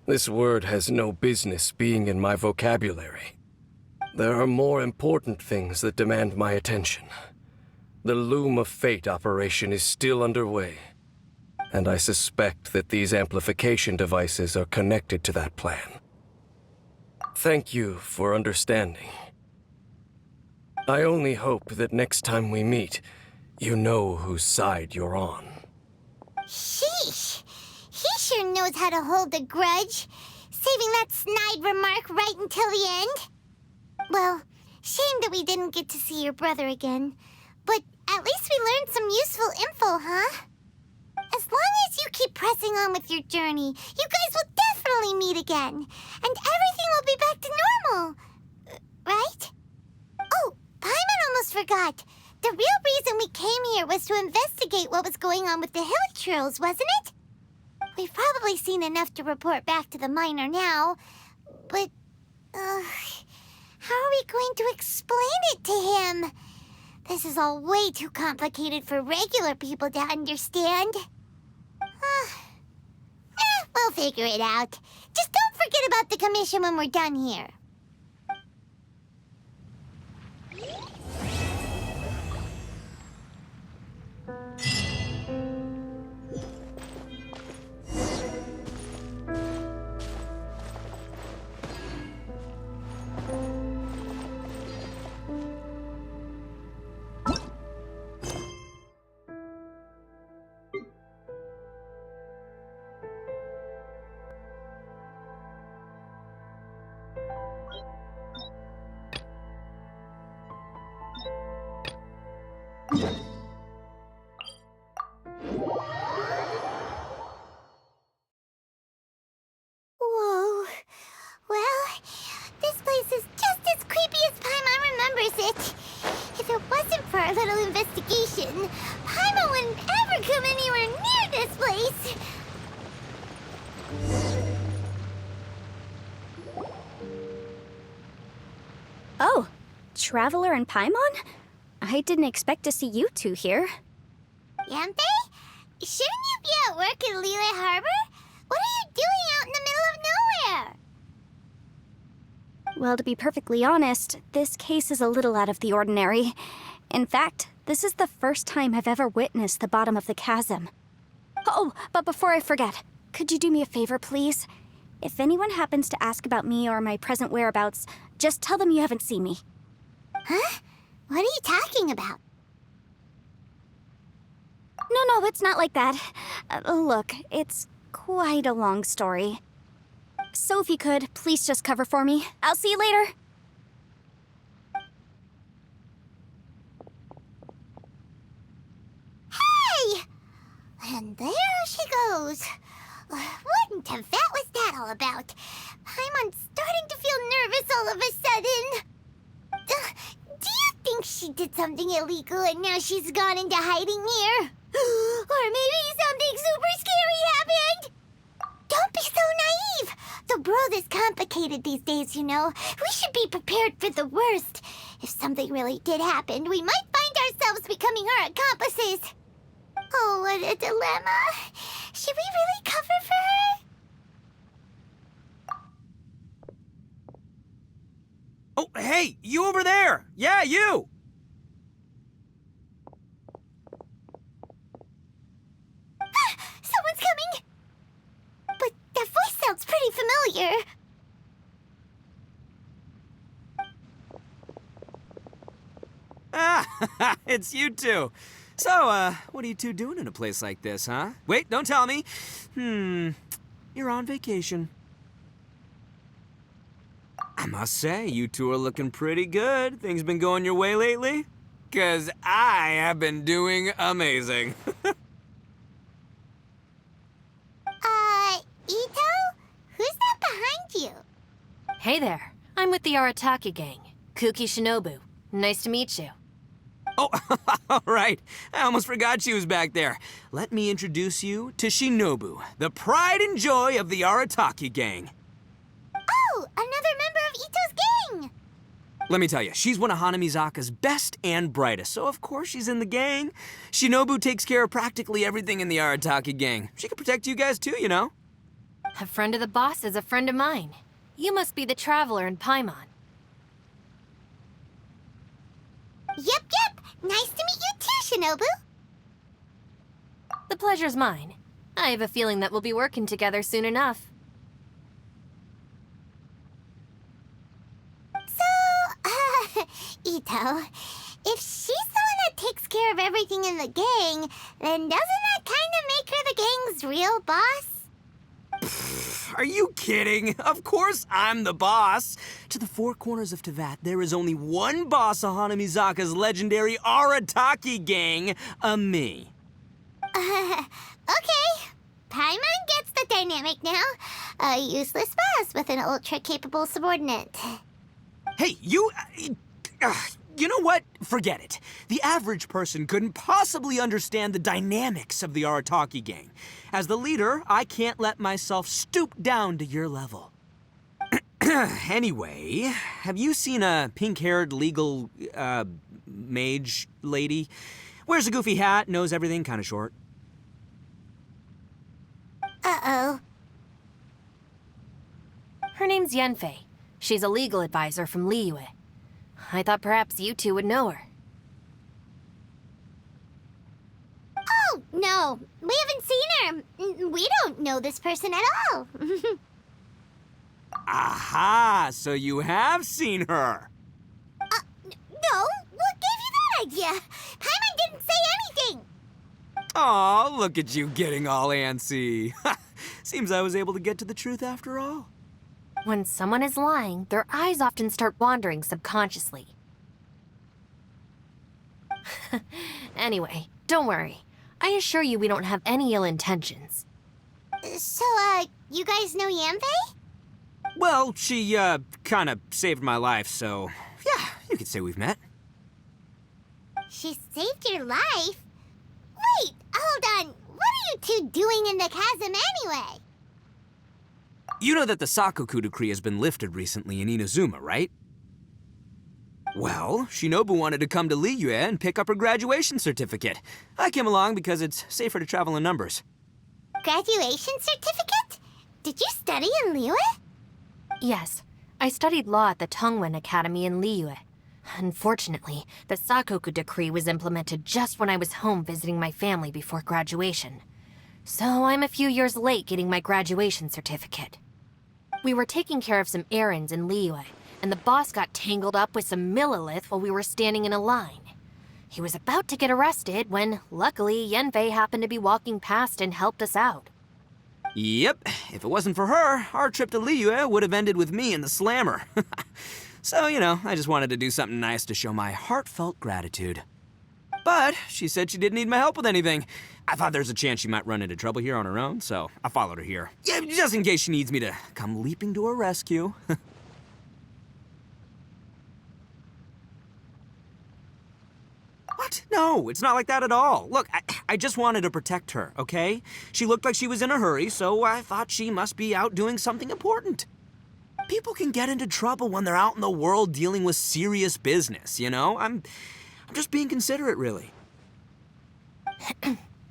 This word has no business being in my vocabulary. There are more important things that demand my attention. The Loom of Fate operation is still underway, and I suspect that these amplification devices are connected to that plan. Thank you for understanding. I only hope that next time we meet, you know whose side you're on. Sheesh! He sure knows how to hold a grudge, saving that snide remark right until the end. Well, shame that we didn't get to see your brother again, but at least we learned some useful info, huh? As long as you keep pressing on with your journey, you guys will definitely meet again, and everything will be back to normal. Right? Oh, Paimon almost forgot. The real reason we came here was to investigate what was going on with the hill trolls, wasn't it? We've probably seen enough to report back to the miner now, but, how are we going to explain it to him? This is all way too complicated for regular people to understand. We'll figure it out. Just don't forget about the commission when we're done here. Whoa. Well, this place is just as creepy as Paimon remembers it. If it wasn't for our little investigation, Paimon wouldn't ever come anywhere near this place. Oh, Traveler and Paimon? I didn't expect to see you two here. Yampe? Shouldn't you be at work in Liyue Harbor? What are you doing out in the middle of nowhere? Well, to be perfectly honest, this case is a little out of the ordinary. In fact, this is the first time I've ever witnessed the bottom of the chasm. Oh, but before I forget, could you do me a favor, please? If anyone happens to ask about me or my present whereabouts, just tell them you haven't seen me. Huh? What are you talking about? No, it's not like that. Look, it's quite a long story. So if you could, please just cover for me. I'll see you later. Hey! And there she goes. What in Teyvat was that all about? Paimon's starting to feel nervous all of a sudden. Do you think she did something illegal and now she's gone into hiding here? Or maybe something super scary happened? Don't be so naive! The world is complicated these days, you know. We should be prepared for the worst. If something really did happen, we might find ourselves becoming her accomplices. Oh, what a dilemma. Should we really cover for her? Oh, hey, you over there! Yeah, you! Someone's coming! But that voice sounds pretty familiar. Ah, it's you two. So, what are you two doing in a place like this, huh? Wait, don't tell me. You're on vacation. I must say, you two are looking pretty good. Things been going your way lately? 'Cause I have been doing amazing. Ito? Who's that behind you? Hey there. I'm with the Arataki gang. Kuki Shinobu. Nice to meet you. Oh, all right. I almost forgot she was back there. Let me introduce you to Shinobu, the pride and joy of the Arataki gang. Oh, another member of Ito's gang! Let me tell you, she's one of Hanamizaka's best and brightest, so of course she's in the gang. Shinobu takes care of practically everything in the Arataki gang. She can protect you guys too, you know. A friend of the boss is a friend of mine. You must be the traveler in Paimon. Yep. Nice to meet you too, Shinobu. The pleasure's mine. I have a feeling that we'll be working together soon enough. So, Ito, if she's the one that takes care of everything in the gang, then doesn't that kind of make her the gang's real boss? Are you kidding? Of course I'm the boss. To the four corners of Teyvat, there is only one boss of Hanamizaka's legendary Arataki gang, me. Okay. Paimon gets the dynamic now. A useless boss with an ultra-capable subordinate. Hey, you know what? Forget it. The average person couldn't possibly understand the dynamics of the Arataki gang. As the leader, I can't let myself stoop down to your level. Anyway, have you seen a pink-haired legal, mage lady? Wears a goofy hat, knows everything, kinda short. Uh-oh. Her name's Yenfei. She's a legal advisor from Liyue. I thought perhaps you two would know her. Oh, no. We haven't seen her. We don't know this person at all. Aha! So you have seen her. No, what gave you that idea? Paimon didn't say anything. Aw, look at you getting all antsy. Seems I was able to get to the truth after all. When someone is lying, their eyes often start wandering subconsciously. Anyway, don't worry. I assure you we don't have any ill intentions. So, you guys know Yanfei? Well, she, kinda saved my life, so yeah, you could say we've met. She saved your life? Wait, hold on. What are you two doing in the chasm anyway? You know that the Sakoku decree has been lifted recently in Inazuma, right? Well, Shinobu wanted to come to Liyue and pick up her graduation certificate. I came along because it's safer to travel in numbers. Graduation certificate? Did you study in Liyue? Yes, I studied law at the Tongwen Academy in Liyue. Unfortunately, the Sakoku decree was implemented just when I was home visiting my family before graduation. So I'm a few years late getting my graduation certificate. We were taking care of some errands in Liyue, and the boss got tangled up with some Millilith while we were standing in a line. He was about to get arrested when, luckily, Yenfei happened to be walking past and helped us out. Yep, if it wasn't for her, our trip to Liyue would have ended with me in the slammer. So, you know, I just wanted to do something nice to show my heartfelt gratitude. But she said she didn't need my help with anything. I thought there's a chance she might run into trouble here on her own, so I followed her here. Yeah, just in case she needs me to come leaping to her rescue. What? No, it's not like that at all. Look, I just wanted to protect her, okay? She looked like she was in a hurry, so I thought she must be out doing something important. People can get into trouble when they're out in the world dealing with serious business, you know? I'm just being considerate, really.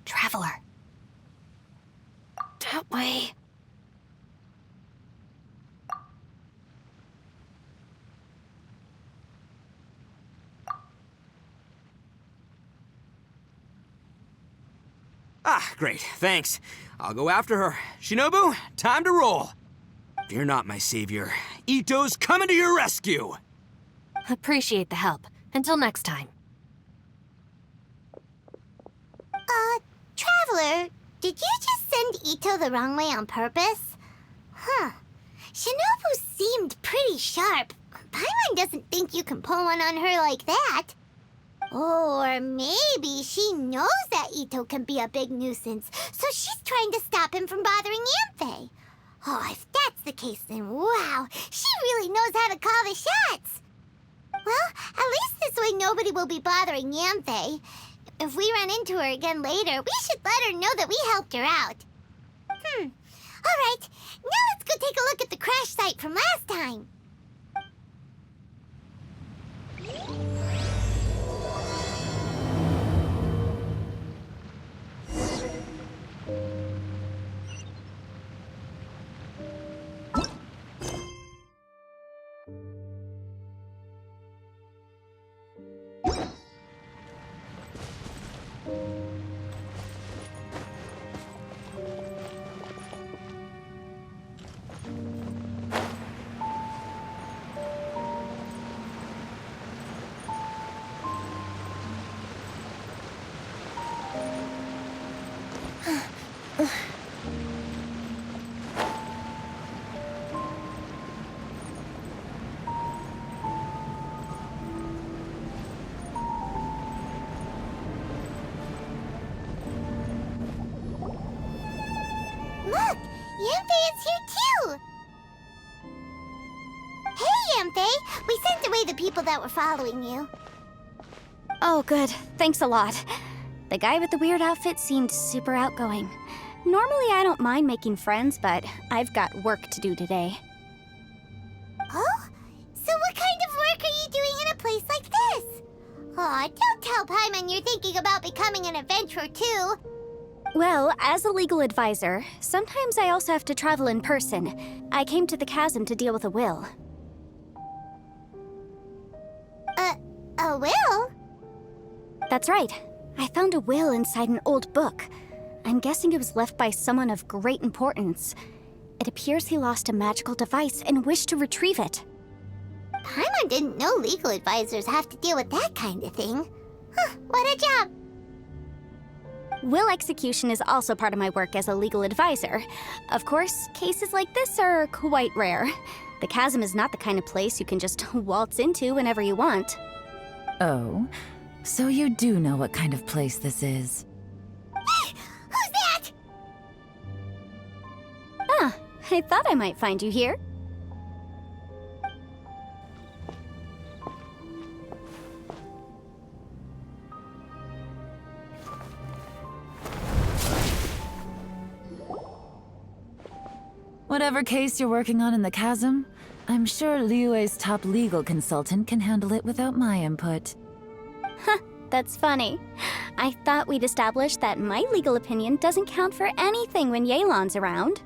Traveler. That way. Ah, great, thanks. I'll go after her. Shinobu, time to roll. Fear not, my savior. Ito's coming to your rescue! Appreciate the help. Until next time. Traveler, did you just send Ito the wrong way on purpose? Huh. Shinobu seemed pretty sharp. Paimon doesn't think you can pull one on her like that. Or maybe she knows that Ito can be a big nuisance, so she's trying to stop him from bothering Yanfei. Oh, if that's the case, then wow, she really knows how to call the shots. Well, at least this way nobody will be bothering Yanfei. If we run into her again later, we should let her know that we helped her out. All right, now let's go take a look at the crash site from last time. Look, Yanfei is here too! Hey, Yanfei! We sent away the people that were following you. Oh, good. Thanks a lot. The guy with the weird outfit seemed super outgoing. Normally, I don't mind making friends, but I've got work to do today. Oh? So what kind of work are you doing in a place like this? Aw, don't tell Paimon you're thinking about becoming an adventurer too. Well, as a legal advisor, sometimes I also have to travel in person. I came to the chasm to deal with a will. A will? That's right. I found a will inside an old book. I'm guessing it was left by someone of great importance. It appears he lost a magical device and wished to retrieve it. Paimon didn't know legal advisors have to deal with that kind of thing. Huh, what a job! Will execution is also part of my work as a legal advisor. Of course, cases like this are quite rare. The chasm is not the kind of place you can just waltz into whenever you want. Oh, so you do know what kind of place this is. Who's that? Ah, I thought I might find you here. Whatever case you're working on in the chasm, I'm sure Liyue's top legal consultant can handle it without my input. That's funny. I thought we'd established that my legal opinion doesn't count for anything when Yelan's around.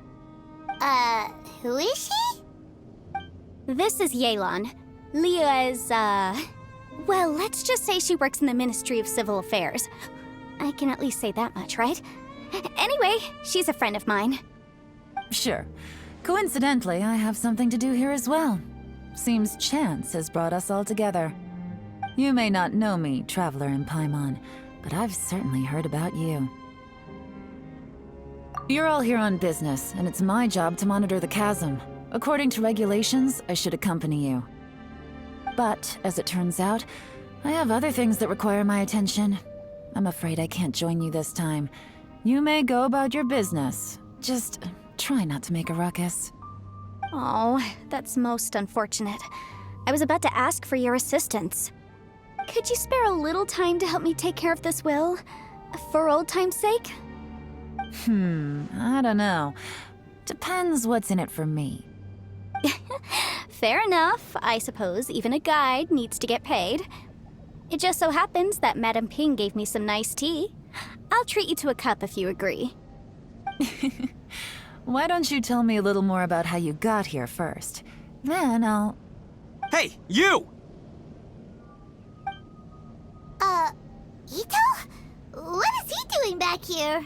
Who is she? This is Yelan. Liyue's, well, let's just say she works in the Ministry of Civil Affairs. I can at least say that much, right? Anyway, she's a friend of mine. Sure. Coincidentally, I have something to do here as well. Seems chance has brought us all together. You may not know me, Traveler in Paimon, but I've certainly heard about you. You're all here on business, and it's my job to monitor the chasm. According to regulations, I should accompany you. But, as it turns out, I have other things that require my attention. I'm afraid I can't join you this time. You may go about your business. Just try not to make a ruckus. Oh, that's most unfortunate. I was about to ask for your assistance. Could you spare a little time to help me take care of this will? For old time's sake? I don't know. Depends what's in it for me. Fair enough. I suppose even a guide needs to get paid. It just so happens that Madame Ping gave me some nice tea. I'll treat you to a cup if you agree. Why don't you tell me a little more about how you got here first? Then I'll... Hey, you! Ito? What is he doing back here?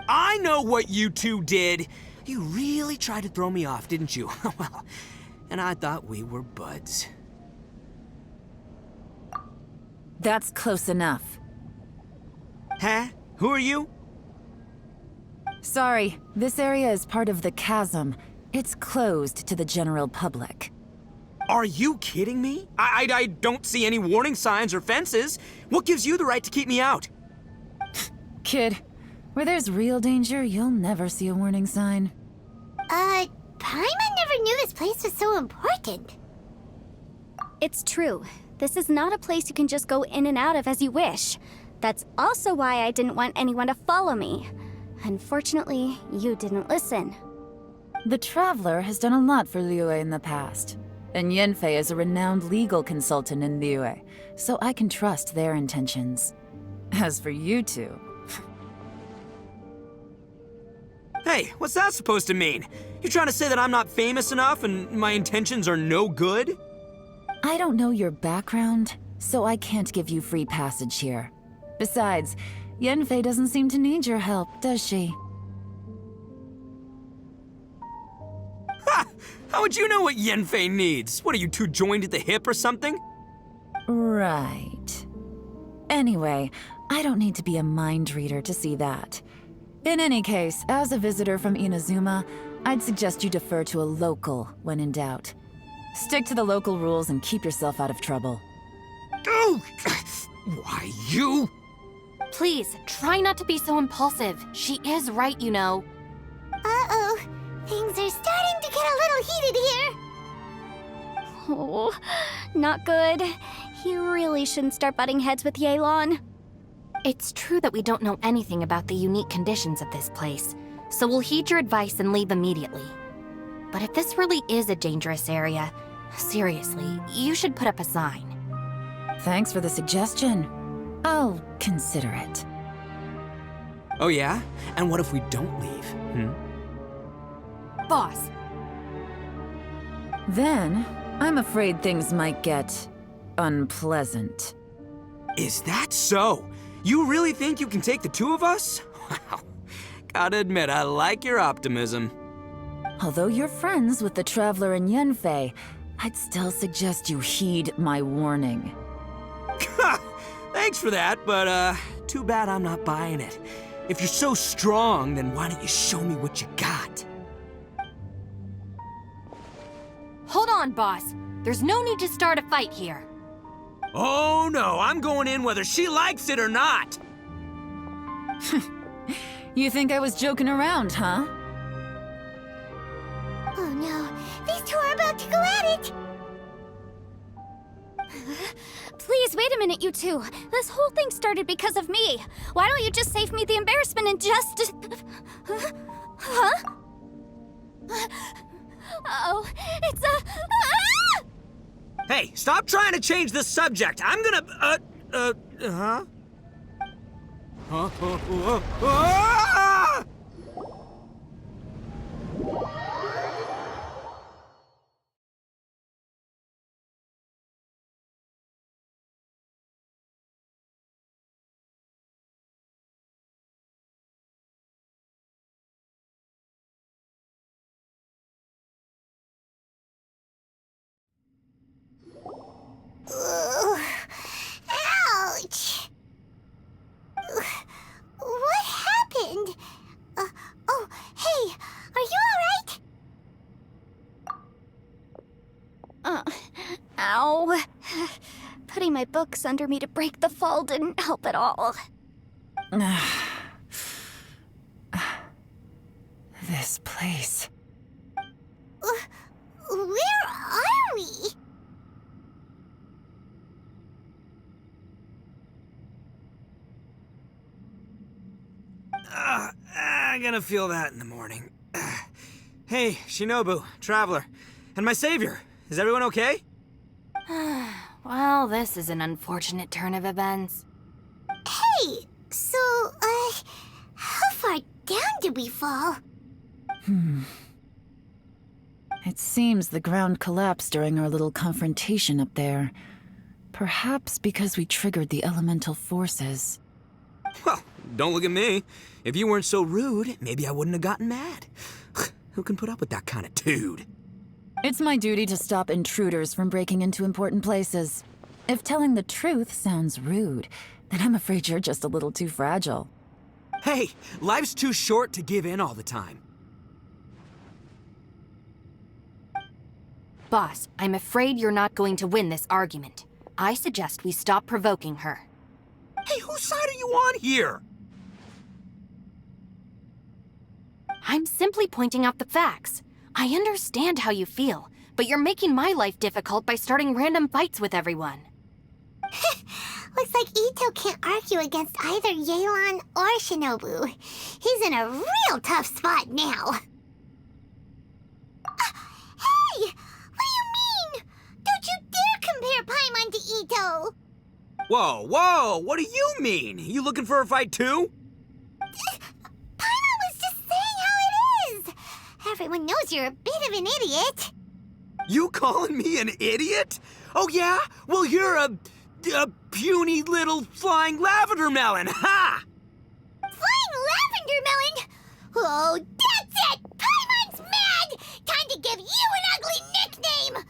I know what you two did. You really tried to throw me off, didn't you? Well, and I thought we were buds. That's close enough. Huh? Who are you? Sorry, this area is part of the chasm. It's closed to the general public. Are you kidding me? I don't see any warning signs or fences. What gives you the right to keep me out? Kid, where there's real danger, you'll never see a warning sign. Paimon never knew this place was so important. It's true. This is not a place you can just go in and out of as you wish. That's also why I didn't want anyone to follow me. Unfortunately, you didn't listen. The Traveler has done a lot for Liyue in the past. And Yanfei is a renowned legal consultant in Liyue, so I can trust their intentions. As for you two... Hey, what's that supposed to mean? You trying to say that I'm not famous enough and my intentions are no good? I don't know your background, so I can't give you free passage here. Besides, Yanfei doesn't seem to need your help, does she? Ha! How would you know what Yanfei needs? What, are you two joined at the hip or something? Right. Anyway, I don't need to be a mind reader to see that. In any case, as a visitor from Inazuma, I'd suggest you defer to a local when in doubt. Stick to the local rules and keep yourself out of trouble. Oh! Why, you? Please, try not to be so impulsive. She is right, you know. Uh-oh. Things are starting to get a little heated here. Oh, not good. You really shouldn't start butting heads with Yelan. It's true that we don't know anything about the unique conditions of this place, so we'll heed your advice and leave immediately. But if this really is a dangerous area, seriously, you should put up a sign. Thanks for the suggestion. I'll consider it. Oh yeah? And what if we don't leave? Boss, Then, I'm afraid things might get... unpleasant. Is that so? You really think you can take the two of us? Wow. Gotta admit, I like your optimism. Although you're friends with the Traveler and Yanfei, I'd still suggest you heed my warning. Thanks for that, but too bad I'm not buying it. If you're so strong, then why don't you show me what you got? hold on, boss. There's no need to start a fight here. Oh no, I'm going in whether she likes it or not. You think I was joking around, huh? Oh no, these two are about to go at it! Please, wait a minute, you two. This whole thing started because of me. Why don't you just save me the embarrassment and just... Huh? Uh-oh, it's a... Ah! Hey, stop trying to change the subject. I'm gonna, huh? Ah! Ugh. Ouch! Ugh. What happened? Oh, hey, are you alright? Ow. Putting my books under me to break the fall didn't help at all. This place. Where are we? I'm gonna feel that in the morning. Hey, Shinobu, Traveler, and my savior. Is everyone okay? Well, this is an unfortunate turn of events. Hey, so, how far down did we fall? It seems the ground collapsed during our little confrontation up there. Perhaps because we triggered the elemental forces. Well, don't look at me. If you weren't so rude, maybe I wouldn't have gotten mad. Who can put up with that kind of dude? It's my duty to stop intruders from breaking into important places. If telling the truth sounds rude, then I'm afraid you're just a little too fragile. Hey, life's too short to give in all the time. Boss, I'm afraid you're not going to win this argument. I suggest we stop provoking her. Hey, whose side are you on here? I'm simply pointing out the facts. I understand how you feel, but you're making my life difficult by starting random fights with everyone. Looks like Ito can't argue against either Yelan or Shinobu. He's in a real tough spot now. Hey! What do you mean? Don't you dare compare Paimon to Ito! Whoa, what do you mean? You looking for a fight too? Paimon was just saying how it is. Everyone knows you're a bit of an idiot. You calling me an idiot? Oh yeah? Well, you're a puny little flying lavender melon, ha! Flying lavender melon? Oh, that's it! Paimon's mad! Time to give you an ugly nickname!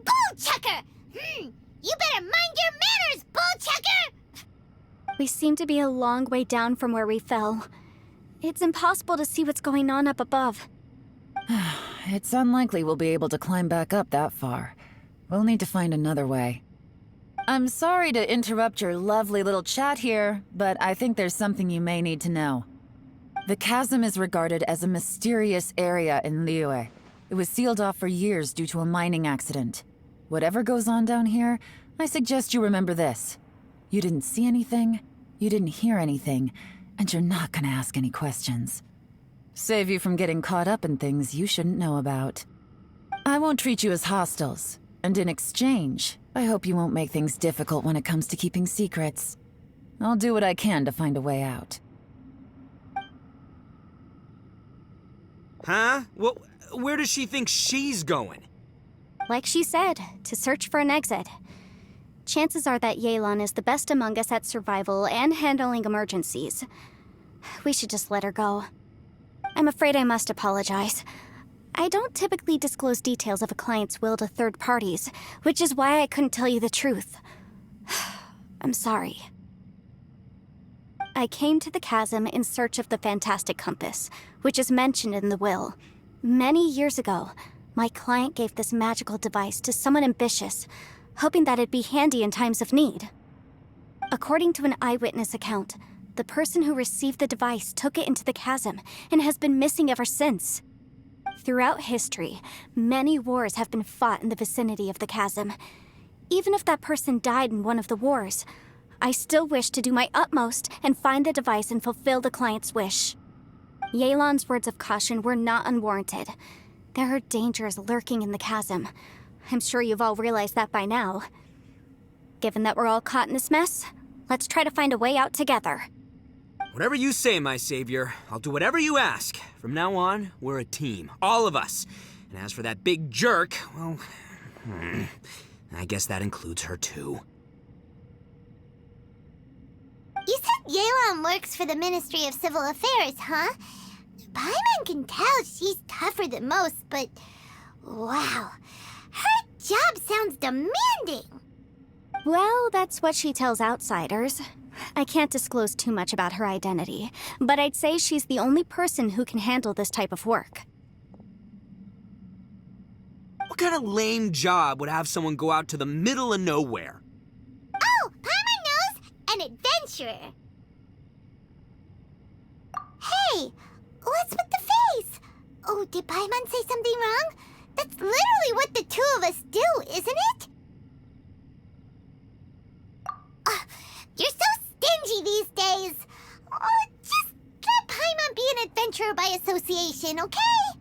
Bullchucker! You better mind your manners, Bullchucker! We seem to be a long way down from where we fell. It's impossible to see what's going on up above. It's unlikely we'll be able to climb back up that far. We'll need to find another way. I'm sorry to interrupt your lovely little chat here, but I think there's something you may need to know. The chasm is regarded as a mysterious area in Liyue. It was sealed off for years due to a mining accident. Whatever goes on down here, I suggest you remember this. You didn't see anything, you didn't hear anything, and you're not gonna ask any questions. Save you from getting caught up in things you shouldn't know about. I won't treat you as hostiles, and in exchange, I hope you won't make things difficult when it comes to keeping secrets. I'll do what I can to find a way out. Huh? Well, where does she think she's going? Like she said, to search for an exit. Chances are that Yelan is the best among us at survival and handling emergencies. We should just let her go. I'm afraid I must apologize. I don't typically disclose details of a client's will to third parties, which is why I couldn't tell you the truth. I'm sorry. I came to the chasm in search of the fantastic compass, which is mentioned in the will. Many years ago, my client gave this magical device to someone ambitious, hoping that it'd be handy in times of need. According to an eyewitness account, the person who received the device took it into the chasm and has been missing ever since. Throughout history, many wars have been fought in the vicinity of the chasm. Even if that person died in one of the wars, I still wish to do my utmost and find the device and fulfill the client's wish. Yelan's words of caution were not unwarranted. There are dangers lurking in the chasm. I'm sure you've all realized that by now. Given that we're all caught in this mess, let's try to find a way out together. Whatever you say, my savior. I'll do whatever you ask. From now on, we're a team. All of us. And as for that big jerk, well, I guess that includes her too. You said Yelan works for the Ministry of Civil Affairs, huh? Paimon can tell she's tougher than most, but wow, her job sounds demanding. Well, that's what she tells outsiders. I can't disclose too much about her identity, but I'd say she's the only person who can handle this type of work. What kind of lame job would have someone go out to the middle of nowhere? Oh, Paimon knows! An adventurer. Hey, what's with the face? Oh, did Paimon say something wrong? That's literally what the two of us do, isn't it? You're so stingy these days. Just let Paimon be an adventurer by association, okay?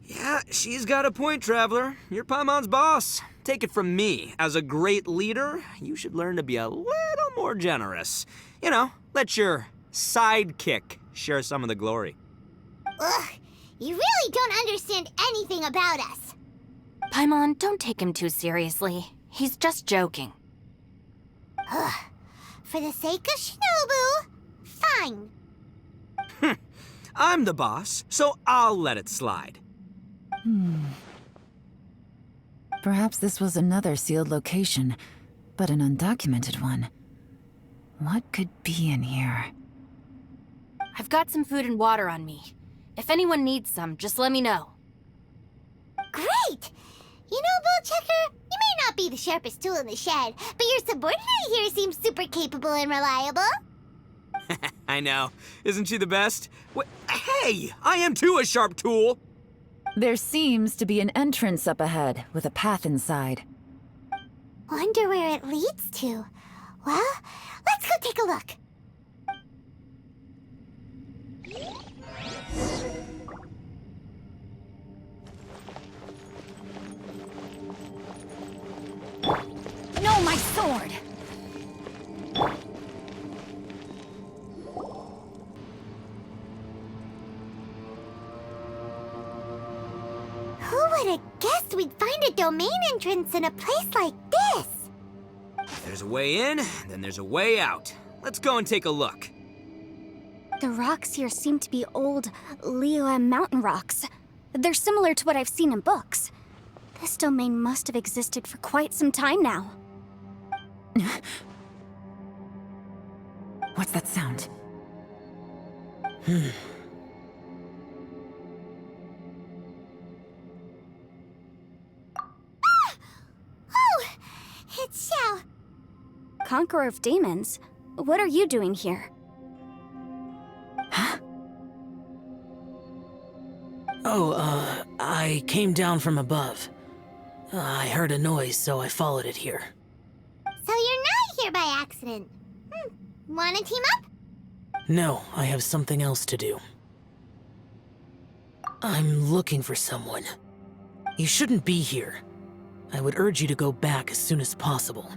Yeah, she's got a point, Traveler. You're Paimon's boss. Take it from me. As a great leader, you should learn to be a little more generous. You know, let your sidekick share some of the glory. Ugh, you really don't understand anything about us. Paimon, don't take him too seriously. He's just joking. Ugh, for the sake of Shinobu, fine. I'm the boss, so I'll let it slide. Perhaps this was another sealed location, but an undocumented one. What could be in here? I've got some food and water on me. If anyone needs some, just let me know. Great! You know, Bullchecker, you may not be the sharpest tool in the shed, but your subordinate here seems super capable and reliable. I know. Isn't she the best? Hey! I am too a sharp tool! There seems to be an entrance up ahead, with a path inside. Wonder where it leads to. Well, let's go take a look. No, my sword! Who would have guessed we'd find a domain entrance in a place like this? If there's a way in, then there's a way out. Let's go and take a look. The rocks here seem to be old Liyue mountain rocks. They're similar to what I've seen in books. This domain must have existed for quite some time now. What's that sound? Oh, it's Xiao. Conqueror of Demons? What are you doing here? I came down from above. I heard a noise, so I followed it here. So you're not here by accident. Wanna team up? No, I have something else to do. I'm looking for someone. You shouldn't be here. I would urge you to go back as soon as possible.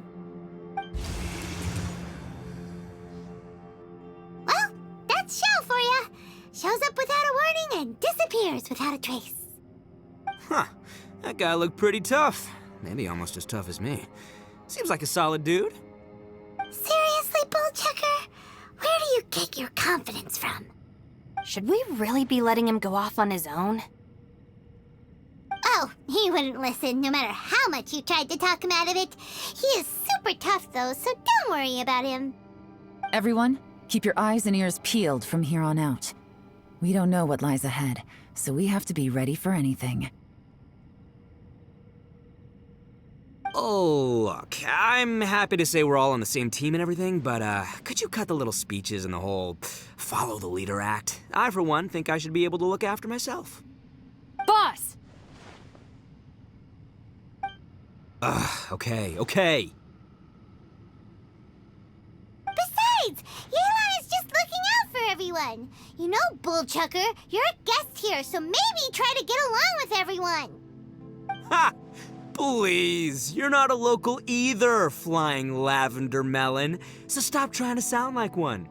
Well, that's Xiao for ya. Shows up without a warning and disappears without a trace. Huh. That guy looked pretty tough. Maybe almost as tough as me. Seems like a solid dude. Seriously, Bullchecker? Where do you get your confidence from? Should we really be letting him go off on his own? Oh, he wouldn't listen no matter how much you tried to talk him out of it. He is super tough though, so don't worry about him. Everyone, keep your eyes and ears peeled from here on out. We don't know what lies ahead, so we have to be ready for anything. Oh, look, I'm happy to say we're all on the same team and everything, but could you cut the little speeches and the whole follow the leader act? I, for one, think I should be able to look after myself. Boss! Okay. Besides, Yelan is just looking out for everyone. You know, Bullchucker, you're a guest here, so maybe try to get along with everyone. Ha! Please, you're not a local either, flying lavender melon, so stop trying to sound like one.